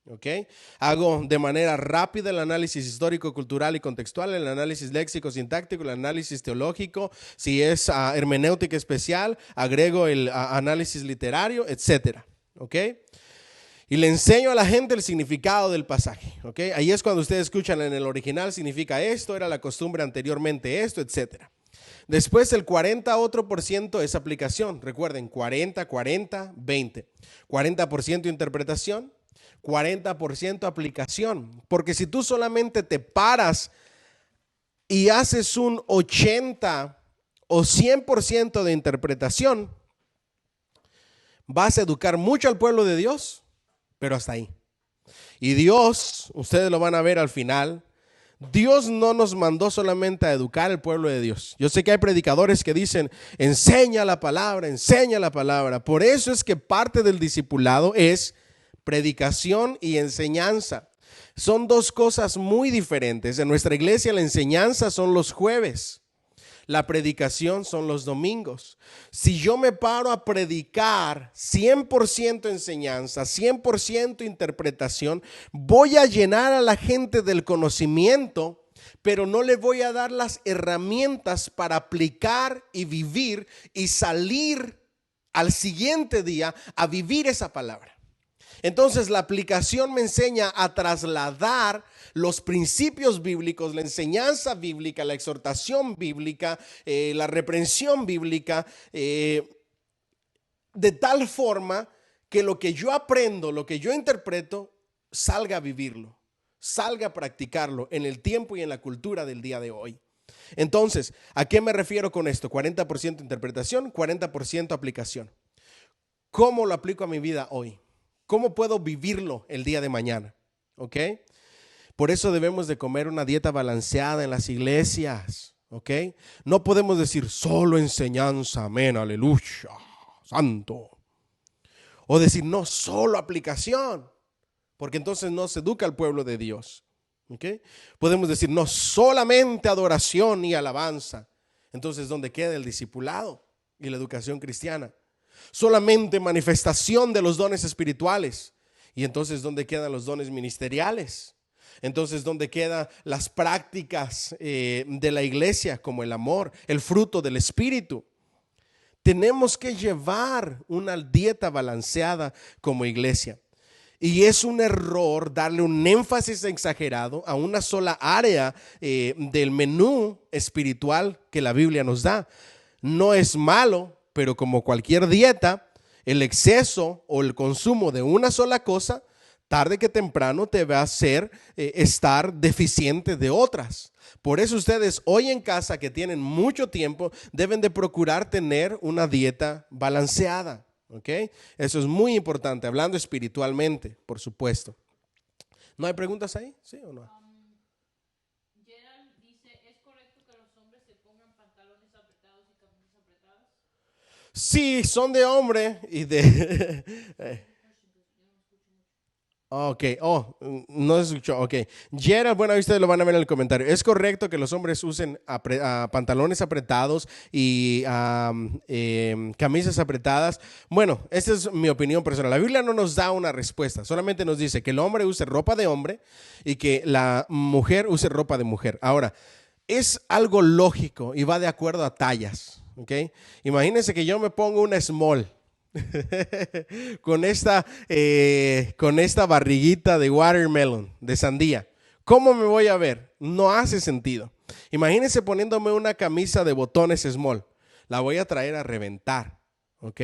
¿Okay? Hago de manera rápida el análisis histórico, cultural y contextual, el análisis léxico, sintáctico, el análisis teológico, si es hermenéutica especial, agrego el análisis literario, etcétera. ¿Okay? Y le enseño a la gente el significado del pasaje. ¿Okay? Ahí es cuando ustedes escuchan en el original significa esto, era la costumbre anteriormente esto, etcétera. Después el 40% es aplicación. Recuerden, 40-40-20. 40% interpretación, 40% aplicación. Porque si tú solamente te paras y haces un 80 o 100% de interpretación, vas a educar mucho al pueblo de Dios, pero hasta ahí. Y Dios, ustedes lo van a ver al final, Dios no nos mandó solamente a educar al pueblo de Dios. Yo sé que hay predicadores que dicen, enseña la palabra, enseña la palabra. Por eso es que parte del discipulado es predicación y enseñanza. Son dos cosas muy diferentes. En nuestra iglesia la enseñanza son los jueves. La predicación son los domingos. Si yo me paro a predicar 100% enseñanza, 100% interpretación, voy a llenar a la gente del conocimiento, pero no le voy a dar las herramientas para aplicar y vivir y salir al siguiente día a vivir esa palabra. Entonces la aplicación me enseña a trasladar los principios bíblicos, la enseñanza bíblica, la exhortación bíblica, la reprensión bíblica, de tal forma que lo que yo aprendo, lo que yo interpreto, salga a vivirlo, salga a practicarlo en el tiempo y en la cultura del día de hoy. Entonces, ¿a qué me refiero con esto? 40% interpretación, 40% aplicación. ¿Cómo lo aplico a mi vida hoy? ¿Cómo puedo vivirlo el día de mañana? ¿Ok? Por eso debemos de comer una dieta balanceada en las iglesias. ¿Ok? No podemos decir solo enseñanza, amén, aleluya, santo. O decir no, solo aplicación, porque entonces no se educa al pueblo de Dios. ¿Ok? Podemos decir no, solamente adoración y alabanza. Entonces, ¿dónde queda el discipulado y la educación cristiana? Solamente manifestación de los dones espirituales. Y entonces, ¿dónde quedan los dones ministeriales? Entonces, ¿dónde quedan las prácticas de la iglesia, como el amor, el fruto del espíritu? Tenemos que llevar una dieta balanceada como iglesia. Y es un error darle un énfasis exagerado a una sola área del menú espiritual que la Biblia nos da. No es malo, pero como cualquier dieta, el exceso o el consumo de una sola cosa, tarde que temprano te va a hacer estar deficiente de otras. Por eso ustedes hoy en casa, que tienen mucho tiempo, deben de procurar tener una dieta balanceada. ¿Ok? Eso es muy importante, hablando espiritualmente, por supuesto. ¿No hay preguntas ahí? ¿Sí o no? Gerald dice, ¿es correcto que los hombres se pongan pantalones apretados y camisas apretadas? Sí, son de hombre y de... Ok, no se escuchó, ok. Gerald, bueno, ustedes lo van a ver en el comentario. ¿Es correcto que los hombres usen pantalones apretados y camisas apretadas? Bueno, esta es mi opinión personal. La Biblia no nos da una respuesta, solamente nos dice que el hombre use ropa de hombre y que la mujer use ropa de mujer. Ahora, es algo lógico y va de acuerdo a tallas, ok. Imagínense que yo me pongo una small. con esta barriguita de watermelon, de sandía. ¿Cómo me voy a ver? No hace sentido. Imagínense poniéndome una camisa de botones small. La voy a traer a reventar. ¿Ok?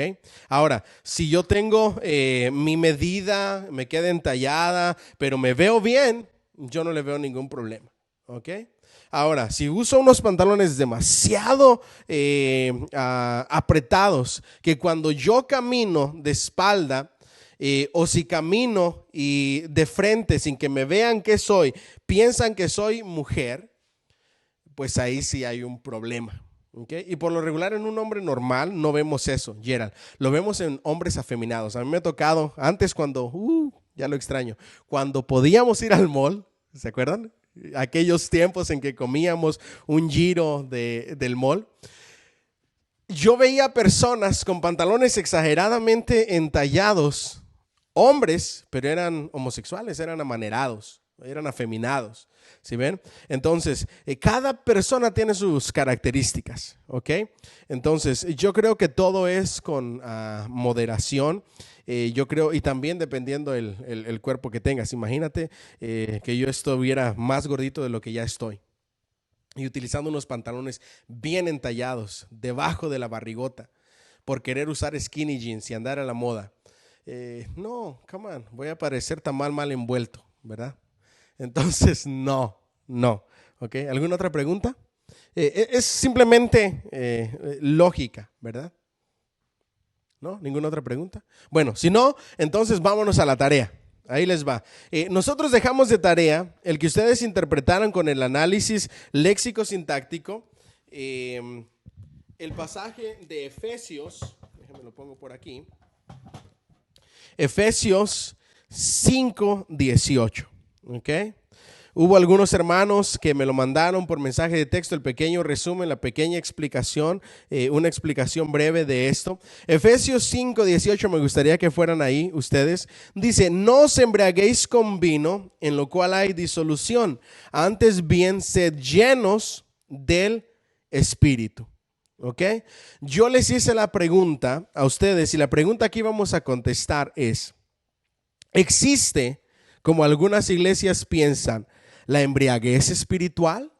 Ahora, si yo tengo mi medida, me queda entallada, pero me veo bien, yo no le veo ningún problema. ¿Ok? Ahora, si uso unos pantalones demasiado apretados, que cuando yo camino de espalda o si camino y de frente sin que me vean que soy, piensan que soy mujer, pues ahí sí hay un problema. ¿Okay? Y por lo regular en un hombre normal no vemos eso, Gerald. Lo vemos en hombres afeminados. A mí me ha tocado antes cuando, ya lo extraño, cuando podíamos ir al mall, ¿se acuerdan? Aquellos tiempos en que comíamos un giro del mall. Yo veía personas con pantalones exageradamente entallados, hombres, pero eran homosexuales, eran amanerados, eran afeminados. ¿Sí ven? Entonces, cada persona tiene sus características, ¿ok? Entonces, yo creo que todo es con moderación. Yo creo, y también dependiendo el cuerpo que tengas. Imagínate que yo estuviera más gordito de lo que ya estoy y utilizando unos pantalones bien entallados debajo de la barrigota por querer usar skinny jeans y andar a la moda. No, come on, voy a parecer tan mal envuelto, ¿verdad? Entonces, no. ¿Ok? ¿Alguna otra pregunta? Es simplemente lógica, ¿verdad? ¿No? ¿Ninguna otra pregunta? Bueno, si no, entonces vámonos a la tarea. Ahí les va. Nosotros dejamos de tarea el que ustedes interpretaran con el análisis léxico-sintáctico el pasaje de Efesios, déjame lo pongo por aquí, Efesios 5:18. ¿Ok? Hubo algunos hermanos que me lo mandaron por mensaje de texto, el pequeño resumen, la pequeña explicación, una explicación breve de esto. Efesios 5:18, me gustaría que fueran ahí ustedes. Dice, no os embriaguéis con vino, en lo cual hay disolución. Antes bien, sed llenos del Espíritu. ¿Ok? Yo les hice la pregunta a ustedes y la pregunta que íbamos a contestar es, ¿existe, como algunas iglesias piensan, la embriaguez espiritual?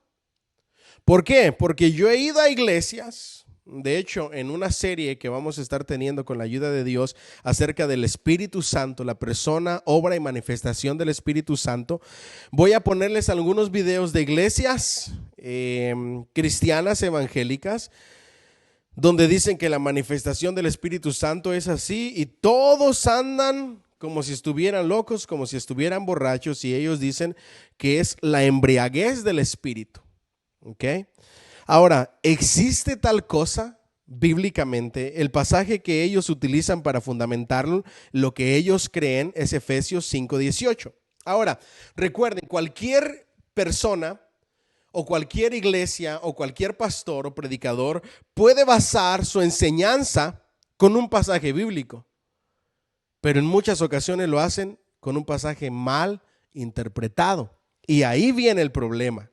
¿Por qué? Porque yo he ido a iglesias, de hecho, en una serie que vamos a estar teniendo con la ayuda de Dios acerca del Espíritu Santo, la persona, obra y manifestación del Espíritu Santo, voy a ponerles algunos videos de iglesias cristianas evangélicas donde dicen que la manifestación del Espíritu Santo es así y todos andan como si estuvieran locos, como si estuvieran borrachos, y ellos dicen que es la embriaguez del Espíritu. ¿Ok? Ahora, ¿existe tal cosa bíblicamente? El pasaje que ellos utilizan para fundamentarlo, lo que ellos creen, es Efesios 5:18. Ahora, recuerden, cualquier persona o cualquier iglesia o cualquier pastor o predicador puede basar su enseñanza con un pasaje bíblico, pero en muchas ocasiones lo hacen con un pasaje mal interpretado. Y ahí viene el problema.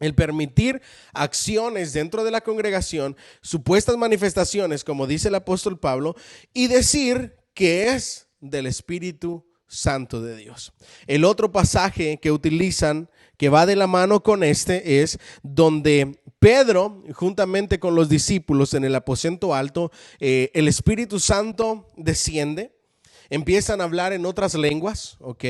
El permitir acciones dentro de la congregación, supuestas manifestaciones, como dice el apóstol Pablo, y decir que es del Espíritu Santo de Dios. El otro pasaje que utilizan, que va de la mano con este, es donde Pedro, juntamente con los discípulos en el aposento alto, el Espíritu Santo desciende. Empiezan a hablar en otras lenguas, ¿ok?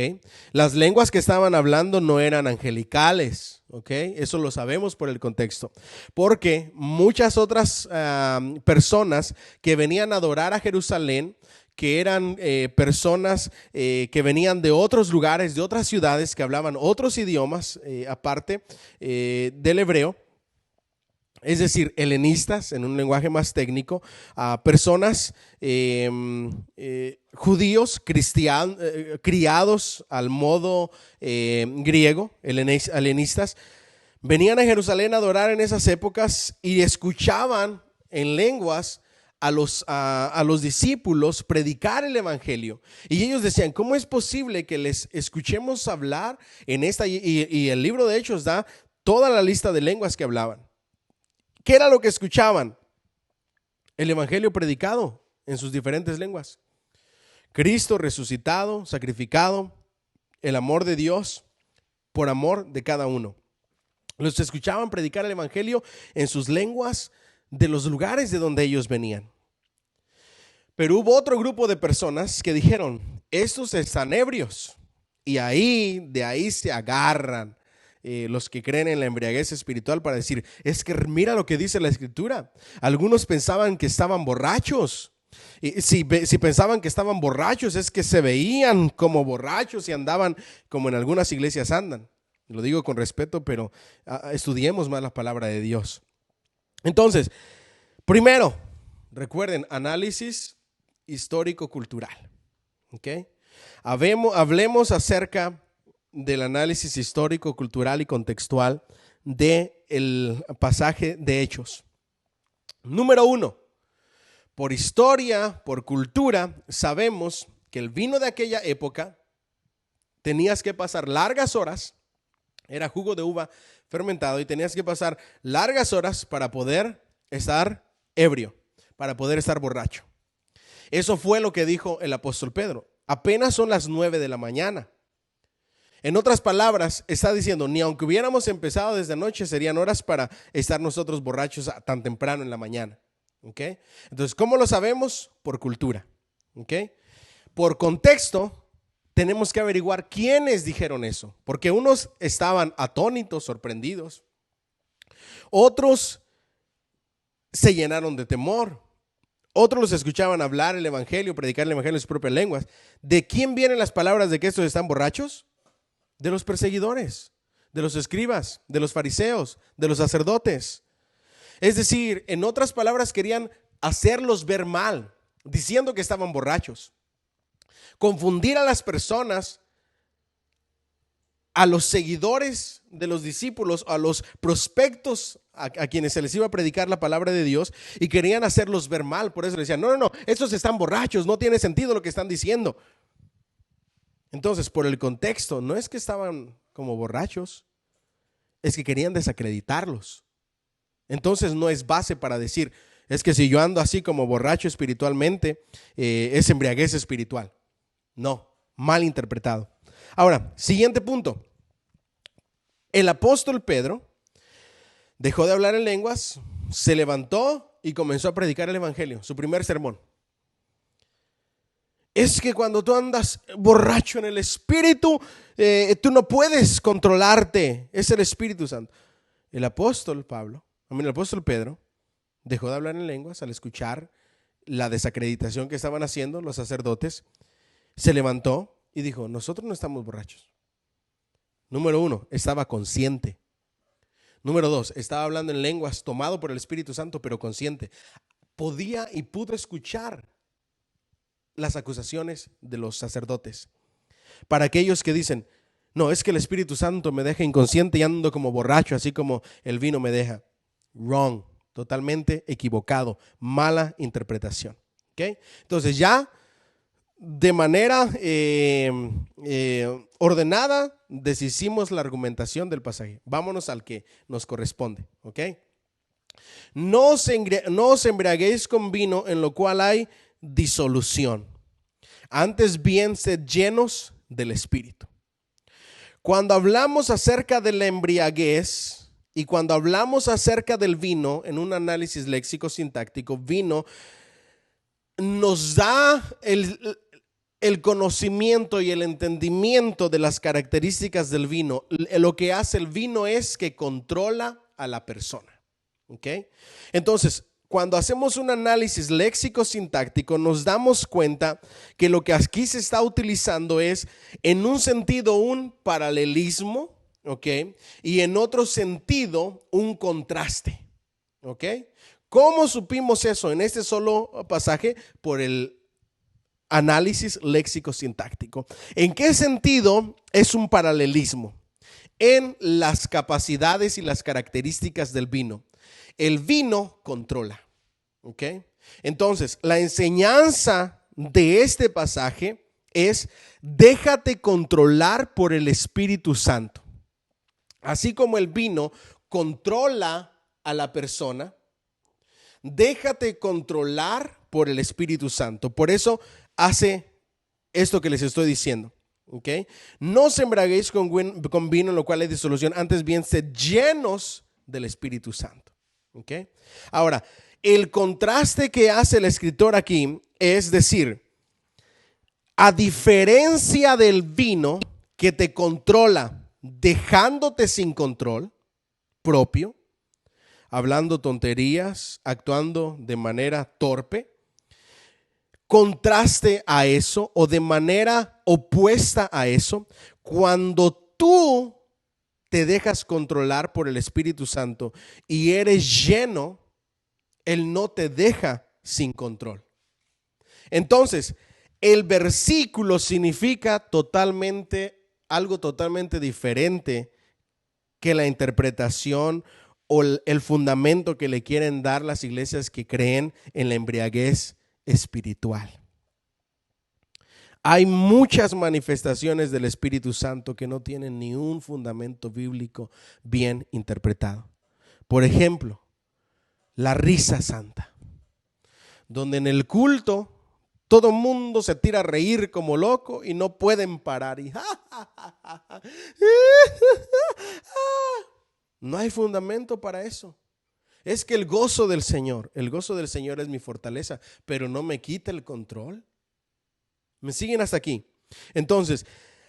Las lenguas que estaban hablando no eran angelicales, ¿ok? Eso lo sabemos por el contexto. Porque muchas otras personas que venían a adorar a Jerusalén, que eran personas que venían de otros lugares, de otras ciudades, que hablaban otros idiomas aparte del hebreo, es decir, helenistas, en un lenguaje más técnico, personas judíos, criados al modo griego, helenistas, venían a Jerusalén a adorar en esas épocas y escuchaban en lenguas a los discípulos predicar el evangelio. Y ellos decían, ¿cómo es posible que les escuchemos hablar en esta? Y el libro de Hechos da toda la lista de lenguas que hablaban. ¿Qué era lo que escuchaban? El evangelio predicado en sus diferentes lenguas. Cristo resucitado, sacrificado, el amor de Dios por amor de cada uno. Los escuchaban predicar el evangelio en sus lenguas de los lugares de donde ellos venían. Pero hubo otro grupo de personas que dijeron, estos están ebrios. Y de ahí se agarran los que creen en la embriaguez espiritual para decir, es que mira lo que dice la escritura. Algunos pensaban que estaban borrachos. Y si pensaban que estaban borrachos, es que se veían como borrachos y andaban como en algunas iglesias andan. Lo digo con respeto, pero estudiemos más la palabra de Dios. Entonces, primero, recuerden, análisis histórico-cultural. ¿Ok? Hablemos acerca del análisis histórico, cultural y contextual del pasaje de Hechos. Número 1, por historia, por cultura, sabemos que el vino de aquella época tenías que pasar largas horas, era jugo de uva fermentado y tenías que pasar largas horas para poder estar ebrio, para poder estar borracho. Eso fue lo que dijo el apóstol Pedro. Apenas son las 9 de la mañana. En otras palabras, está diciendo, ni aunque hubiéramos empezado desde anoche, serían horas para estar nosotros borrachos tan temprano en la mañana. ¿Okay? Entonces, ¿cómo lo sabemos? Por cultura. ¿Okay? Por contexto, tenemos que averiguar quiénes dijeron eso. Porque unos estaban atónitos, sorprendidos. Otros se llenaron de temor. Otros los escuchaban hablar el evangelio, predicar el evangelio en sus propias lenguas. ¿De quién vienen las palabras de que estos están borrachos? De los perseguidores, de los escribas, de los fariseos, de los sacerdotes. Es decir, en otras palabras, querían hacerlos ver mal, diciendo que estaban borrachos. Confundir a las personas a los seguidores de los discípulos, a los prospectos a quienes se les iba a predicar la palabra de Dios, y querían hacerlos ver mal. Por eso le decían, no, estos están borrachos, no tiene sentido lo que están diciendo. Entonces, por el contexto, no es que estaban como borrachos, es que querían desacreditarlos. Entonces no es base para decir, es que si yo ando así como borracho espiritualmente, es embriaguez espiritual. No, mal interpretado. Ahora, siguiente punto. El apóstol Pedro dejó de hablar en lenguas, se levantó y comenzó a predicar el evangelio, su primer sermón. Es que cuando tú andas borracho en el espíritu, tú no puedes controlarte, es el Espíritu Santo. El apóstol Pedro dejó de hablar en lenguas al escuchar la desacreditación que estaban haciendo los sacerdotes. Se levantó y dijo, nosotros no estamos borrachos. Número 1, estaba consciente. Número 2, estaba hablando en lenguas, tomado por el Espíritu Santo, pero consciente. Podía y pudo escuchar las acusaciones de los sacerdotes. Para aquellos que dicen, no, es que el Espíritu Santo me deja inconsciente y ando como borracho, así como el vino me deja. Wrong, totalmente equivocado, mala interpretación. ¿Okay? Entonces ya de manera ordenada deshicimos la argumentación del pasaje. Vámonos al que nos corresponde. ¿Ok? No os embriaguéis con vino en lo cual hay disolución. Antes bien, sed llenos del Espíritu. Cuando hablamos acerca de la embriaguez y cuando hablamos acerca del vino, en un análisis léxico sintáctico, vino nos da el conocimiento y el entendimiento de las características del vino. Lo que hace el vino es que controla a la persona. ¿Ok? Entonces, cuando hacemos un análisis léxico sintáctico, nos damos cuenta que lo que aquí se está utilizando es, en un sentido, un paralelismo, ¿ok? Y en otro sentido, un contraste, ¿ok? ¿Cómo supimos eso en este solo pasaje? Por el análisis léxico sintáctico. ¿En qué sentido es un paralelismo? En las capacidades y las características del vino. El vino controla. ¿Ok? Entonces, la enseñanza de este pasaje es: déjate controlar por el Espíritu Santo. Así como el vino controla a la persona, déjate controlar por el Espíritu Santo. Por eso hace esto que les estoy diciendo. ¿Ok? No os embriaguéis con vino en lo cual hay disolución, antes bien sed llenos del Espíritu Santo. ¿Ok? Ahora, el contraste que hace el escritor aquí es decir, a diferencia del vino que te controla dejándote sin control propio, hablando tonterías, actuando de manera torpe, contraste a eso o de manera opuesta a eso, cuando tú te dejas controlar por el Espíritu Santo y eres lleno, Él no te deja sin control. Entonces, el versículo significa algo totalmente diferente que la interpretación o el fundamento que le quieren dar las iglesias que creen en la embriaguez espiritual. Hay muchas manifestaciones del Espíritu Santo que no tienen ni un fundamento bíblico bien interpretado. Por ejemplo, la risa santa, donde en el culto todo el mundo se tira a reír como loco y no pueden parar. No hay fundamento para eso. Es que el gozo del Señor es mi fortaleza, pero no me quita el control. ¿Me siguen hasta aquí? Entonces,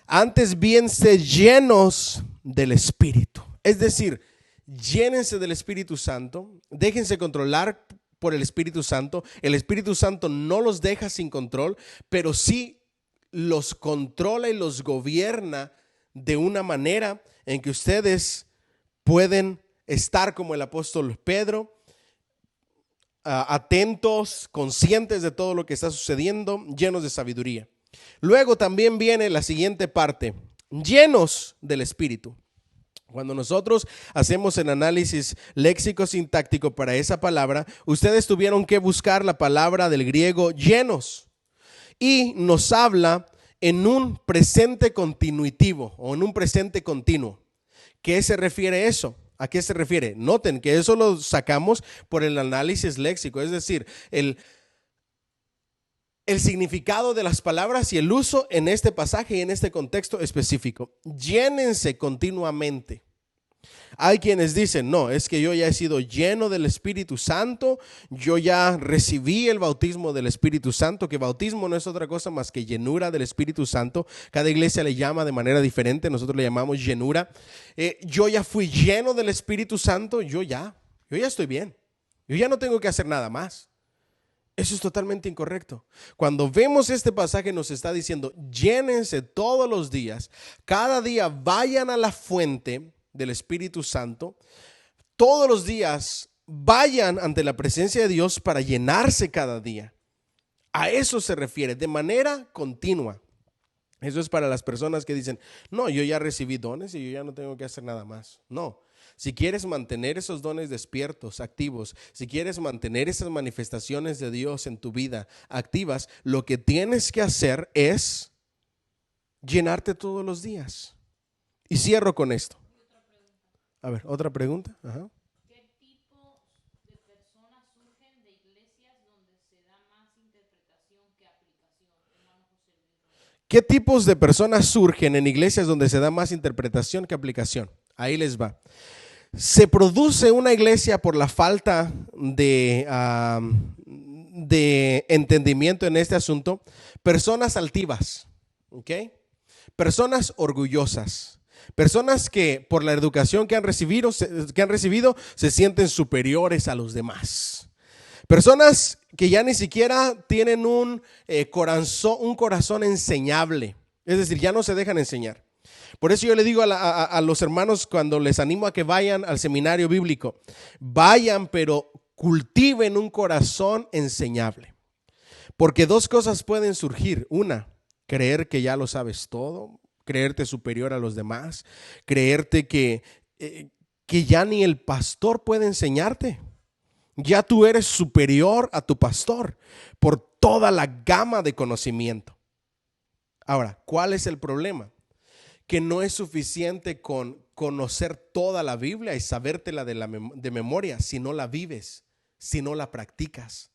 antes bien sed llenos del Espíritu. Es decir, llénense del Espíritu Santo, déjense controlar por el Espíritu Santo. El Espíritu Santo no los deja sin control, pero sí los controla y los gobierna de una manera en que ustedes pueden estar como el apóstol Pedro, atentos, conscientes de todo lo que está sucediendo, llenos de sabiduría. Luego también viene la siguiente parte: llenos del Espíritu. Cuando nosotros hacemos el análisis léxico-sintáctico para esa palabra, ustedes tuvieron que buscar la palabra del griego llenos y nos habla en un presente continuitivo o en un presente continuo. ¿Qué se refiere eso? ¿A qué se refiere? Noten que eso lo sacamos por el análisis léxico, es decir, el significado de las palabras y el uso en este pasaje y en este contexto específico. Llénense continuamente. Hay quienes dicen, no, es que yo ya he sido lleno del Espíritu Santo, yo ya recibí el bautismo del Espíritu Santo, que bautismo no es otra cosa más que llenura del Espíritu Santo. Cada iglesia le llama de manera diferente, nosotros le llamamos llenura. Yo ya fui lleno del Espíritu Santo, yo ya estoy bien, yo ya no tengo que hacer nada más. Eso es totalmente incorrecto. Cuando vemos este pasaje nos está diciendo, llénense todos los días, cada día vayan a la fuente del Espíritu Santo, todos los días vayan ante la presencia de Dios para llenarse cada día. A eso se refiere, de manera continua. Eso es para las personas que dicen, no, yo ya recibí dones y yo ya no tengo que hacer nada más. No, si quieres mantener esos dones despiertos, activos, si quieres mantener esas manifestaciones de Dios en tu vida activas, lo que tienes que hacer es llenarte todos los días. Y cierro con esto. A ver, otra pregunta. Ajá. ¿Qué tipo de personas surgen de iglesias donde se da más interpretación que aplicación? Hermano José Luis. ¿Qué tipos de personas surgen en iglesias donde se da más interpretación que aplicación? Ahí les va. Se produce una iglesia por la falta de entendimiento en este asunto. Personas altivas, ¿ok? Personas orgullosas. Personas que por la educación que han recibido se sienten superiores a los demás. Personas que ya ni siquiera tienen un corazón enseñable. Es decir, ya no se dejan enseñar. Por eso yo le digo a los hermanos cuando les animo a que vayan al seminario bíblico, vayan pero cultiven un corazón enseñable. Porque dos cosas pueden surgir. Una, creer que ya lo sabes todo. Creerte superior a los demás, creerte que ya ni el pastor puede enseñarte. Ya tú eres superior a tu pastor por toda la gama de conocimiento. Ahora, ¿cuál es el problema? Que no es suficiente con conocer toda la Biblia y sabértela de memoria si no la vives, si no la practicas.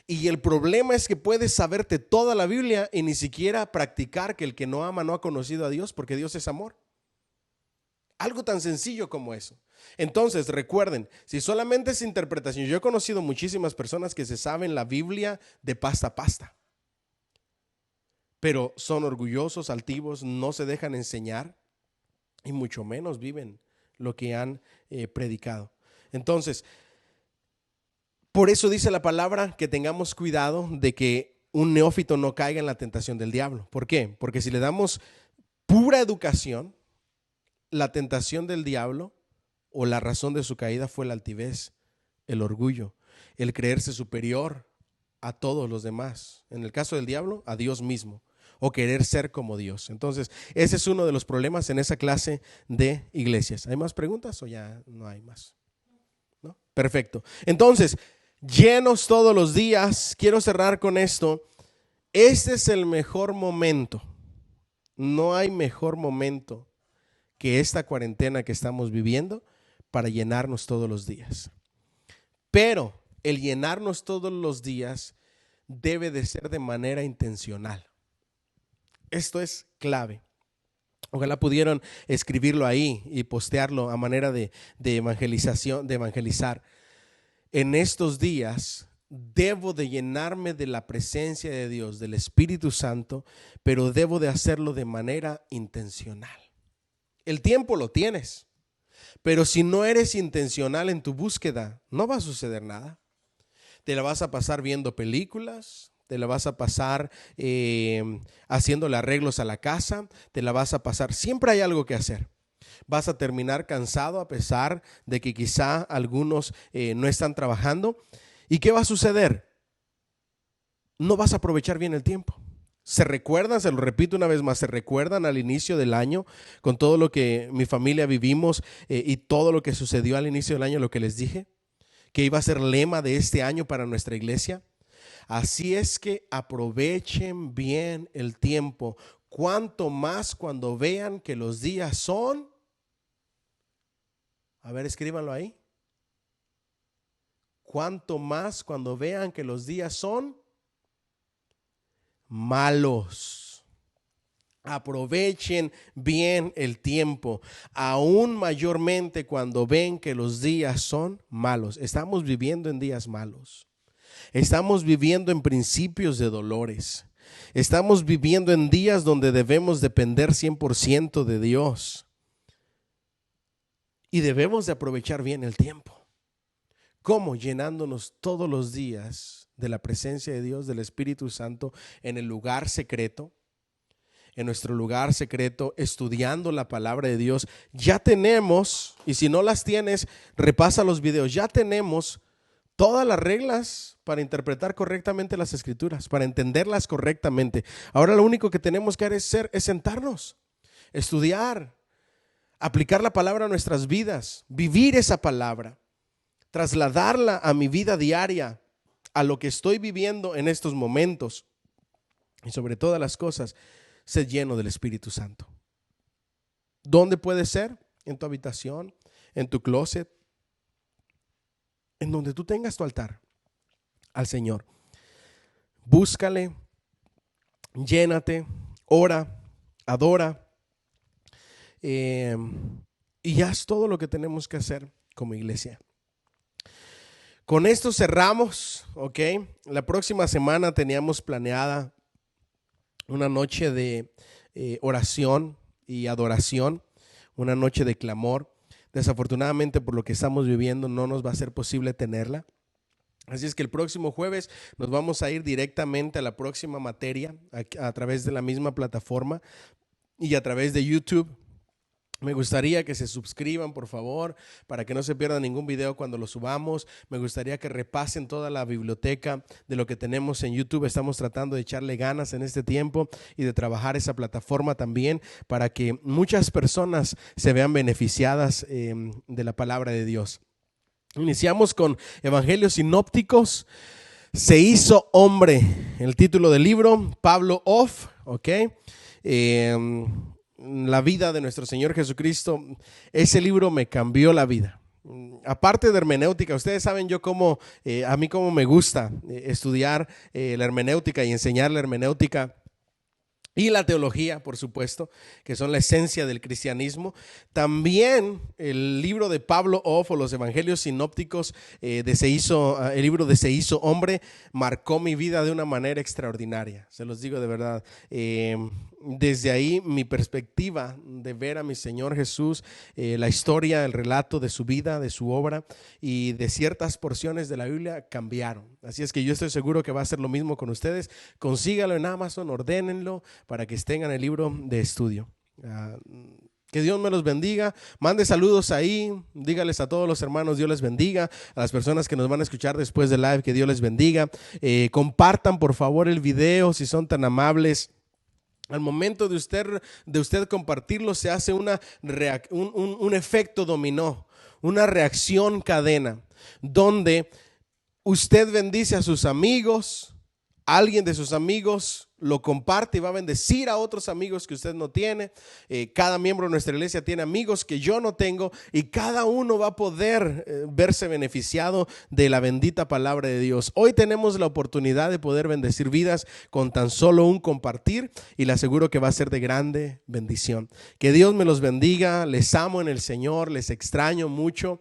Y el problema es que puedes saberte toda la Biblia y ni siquiera practicar que el que no ama no ha conocido a Dios, porque Dios es amor. Algo tan sencillo como eso. Entonces, recuerden, si solamente es interpretación, yo he conocido muchísimas personas que se saben la Biblia de pasta a pasta, pero son orgullosos, altivos, no se dejan enseñar y mucho menos viven lo que han predicado. Entonces, por eso dice la palabra que tengamos cuidado de que un neófito no caiga en la tentación del diablo. ¿Por qué? Porque si le damos pura educación, la tentación del diablo o la razón de su caída fue la altivez, el orgullo, el creerse superior a todos los demás. En el caso del diablo, a Dios mismo, o querer ser como Dios. Entonces, ese es uno de los problemas en esa clase de iglesias. ¿Hay más preguntas o ya no hay más? ¿No? Perfecto. Entonces, llenos todos los días. Quiero cerrar con esto. Este es el mejor momento. No hay mejor momento que esta cuarentena que estamos viviendo para llenarnos todos los días. Pero el llenarnos todos los días debe de ser de manera intencional. Esto es clave. Ojalá pudieran escribirlo ahí y postearlo a manera de evangelización, de evangelizar. En estos días debo de llenarme de la presencia de Dios, del Espíritu Santo, pero debo de hacerlo de manera intencional. El tiempo lo tienes, pero si no eres intencional en tu búsqueda, no va a suceder nada. Te la vas a pasar viendo películas, te la vas a pasar haciéndole arreglos a la casa, te la vas a pasar, siempre hay algo que hacer. Vas a terminar cansado a pesar de que quizá algunos no están trabajando. ¿Y qué va a suceder? No vas a aprovechar bien el tiempo. ¿Se recuerdan? Se lo repito una vez más, ¿se recuerdan al inicio del año con todo lo que mi familia vivimos y todo lo que sucedió al inicio del año, lo que les dije? Que iba a ser lema de este año para nuestra iglesia. Así es que aprovechen bien el tiempo, cuanto más cuando vean que los días son, a ver, escríbanlo ahí. Cuanto más cuando vean que los días son malos. Aprovechen bien el tiempo, aún mayormente cuando ven que los días son malos. Estamos viviendo en días malos. Estamos viviendo en principios de dolores. Estamos viviendo en días donde debemos depender 100% de Dios. Y debemos de aprovechar bien el tiempo. ¿Cómo? Llenándonos todos los días de la presencia de Dios, del Espíritu Santo, en el lugar secreto, en nuestro lugar secreto, estudiando la palabra de Dios. Ya tenemos, y si no las tienes, repasa los videos, ya tenemos todas las reglas para interpretar correctamente las Escrituras, para entenderlas correctamente. Ahora lo único que tenemos que hacer es sentarnos, estudiar, aplicar la palabra a nuestras vidas, vivir esa palabra, trasladarla a mi vida diaria, a lo que estoy viviendo en estos momentos. Y sobre todas las cosas, ser lleno del Espíritu Santo. ¿Dónde puede ser? En tu habitación, en tu closet, en donde tú tengas tu altar al Señor. Búscale, llénate, ora, adora, y haz todo lo que tenemos que hacer como iglesia. Con esto cerramos, ¿ok? La próxima semana teníamos planeada una noche de oración y adoración, una noche de clamor. Desafortunadamente, por lo que estamos viviendo, no nos va a ser posible tenerla. Así es que el próximo jueves nos vamos a ir directamente a la próxima materia a través de la misma plataforma y a través de YouTube. Me gustaría que se suscriban, por favor, para que no se pierda ningún video cuando lo subamos. Me gustaría que repasen toda la biblioteca de lo que tenemos en YouTube. Estamos tratando de echarle ganas en este tiempo y de trabajar esa plataforma también para que muchas personas se vean beneficiadas de la palabra de Dios. Iniciamos con Evangelios Sinópticos. Se hizo hombre, el título del libro, Pablo Off, ¿ok? La vida de nuestro Señor Jesucristo. Ese libro me cambió la vida. Aparte de hermenéutica, ustedes saben yo cómo, a mí cómo me gusta estudiar la hermenéutica y enseñar la hermenéutica. Y la teología, por supuesto, que son la esencia del cristianismo. También el libro de Pablo Off o los Evangelios Sinópticos, el libro de Se hizo hombre, marcó mi vida de una manera extraordinaria. Se los digo de verdad. Desde ahí mi perspectiva de ver a mi Señor Jesús, la historia, el relato de su vida, de su obra y de ciertas porciones de la Biblia cambiaron. Así es que yo estoy seguro que va a ser lo mismo con ustedes. Consígalo en Amazon, ordénenlo para que estén en el libro de estudio. Que Dios me los bendiga. Mande saludos ahí. Dígales a todos los hermanos, Dios les bendiga. A las personas que nos van a escuchar después del live, que Dios les bendiga. Compartan por favor el video si son tan amables. Al momento de usted compartirlo, se hace un efecto dominó, una reacción cadena, donde usted bendice a sus amigos, alguien de sus amigos lo comparte y va a bendecir a otros amigos que usted no tiene. Cada miembro de nuestra iglesia tiene amigos que yo no tengo y cada uno va a poder verse beneficiado de la bendita palabra de Dios. Hoy tenemos la oportunidad de poder bendecir vidas con tan solo un compartir y le aseguro que va a ser de grande bendición. Que Dios me los bendiga, les amo en el Señor, les extraño mucho.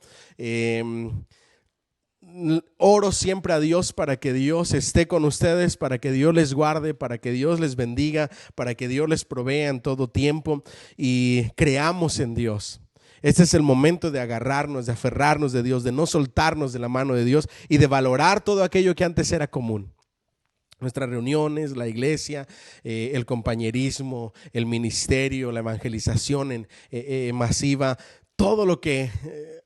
Oro siempre a Dios para que Dios esté con ustedes, para que Dios les guarde, para que Dios les bendiga, para que Dios les provea en todo tiempo y creamos en Dios. Este es el momento de agarrarnos, de aferrarnos de Dios, de no soltarnos de la mano de Dios y de valorar todo aquello que antes era común. Nuestras reuniones, la iglesia, el compañerismo, el ministerio, la evangelización masiva. todo lo que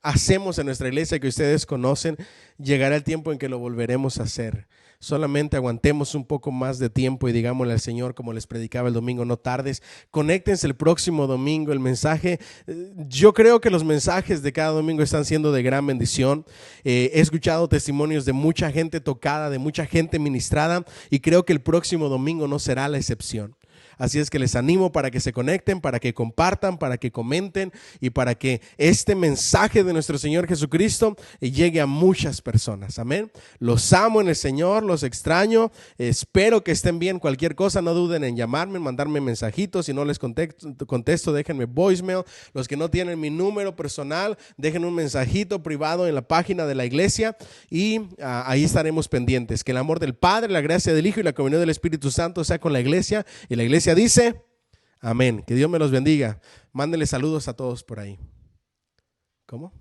hacemos en nuestra iglesia que ustedes conocen, llegará el tiempo en que lo volveremos a hacer. Solamente aguantemos un poco más de tiempo y digámosle al Señor, como les predicaba el domingo, no tardes. Conéctense el próximo domingo. El mensaje, yo creo que los mensajes de cada domingo están siendo de gran bendición. He escuchado testimonios de mucha gente tocada, de mucha gente ministrada, y creo que el próximo domingo no será la excepción. Así es que les animo para que se conecten, para que compartan, para que comenten y para que este mensaje de nuestro Señor Jesucristo llegue a muchas personas. Amén. Los amo en el Señor, los extraño. Espero que estén bien. Cualquier cosa, no duden en llamarme, mandarme mensajitos. Si no les contesto, déjenme voicemail. Los que no tienen mi número personal, dejen un mensajito privado en la página de la iglesia y ahí estaremos pendientes. Que el amor del Padre, la gracia del Hijo y la comunión del Espíritu Santo sea con la iglesia, y la iglesia dice amén. Que Dios me los bendiga. Mándenle saludos a todos por ahí. ¿Cómo?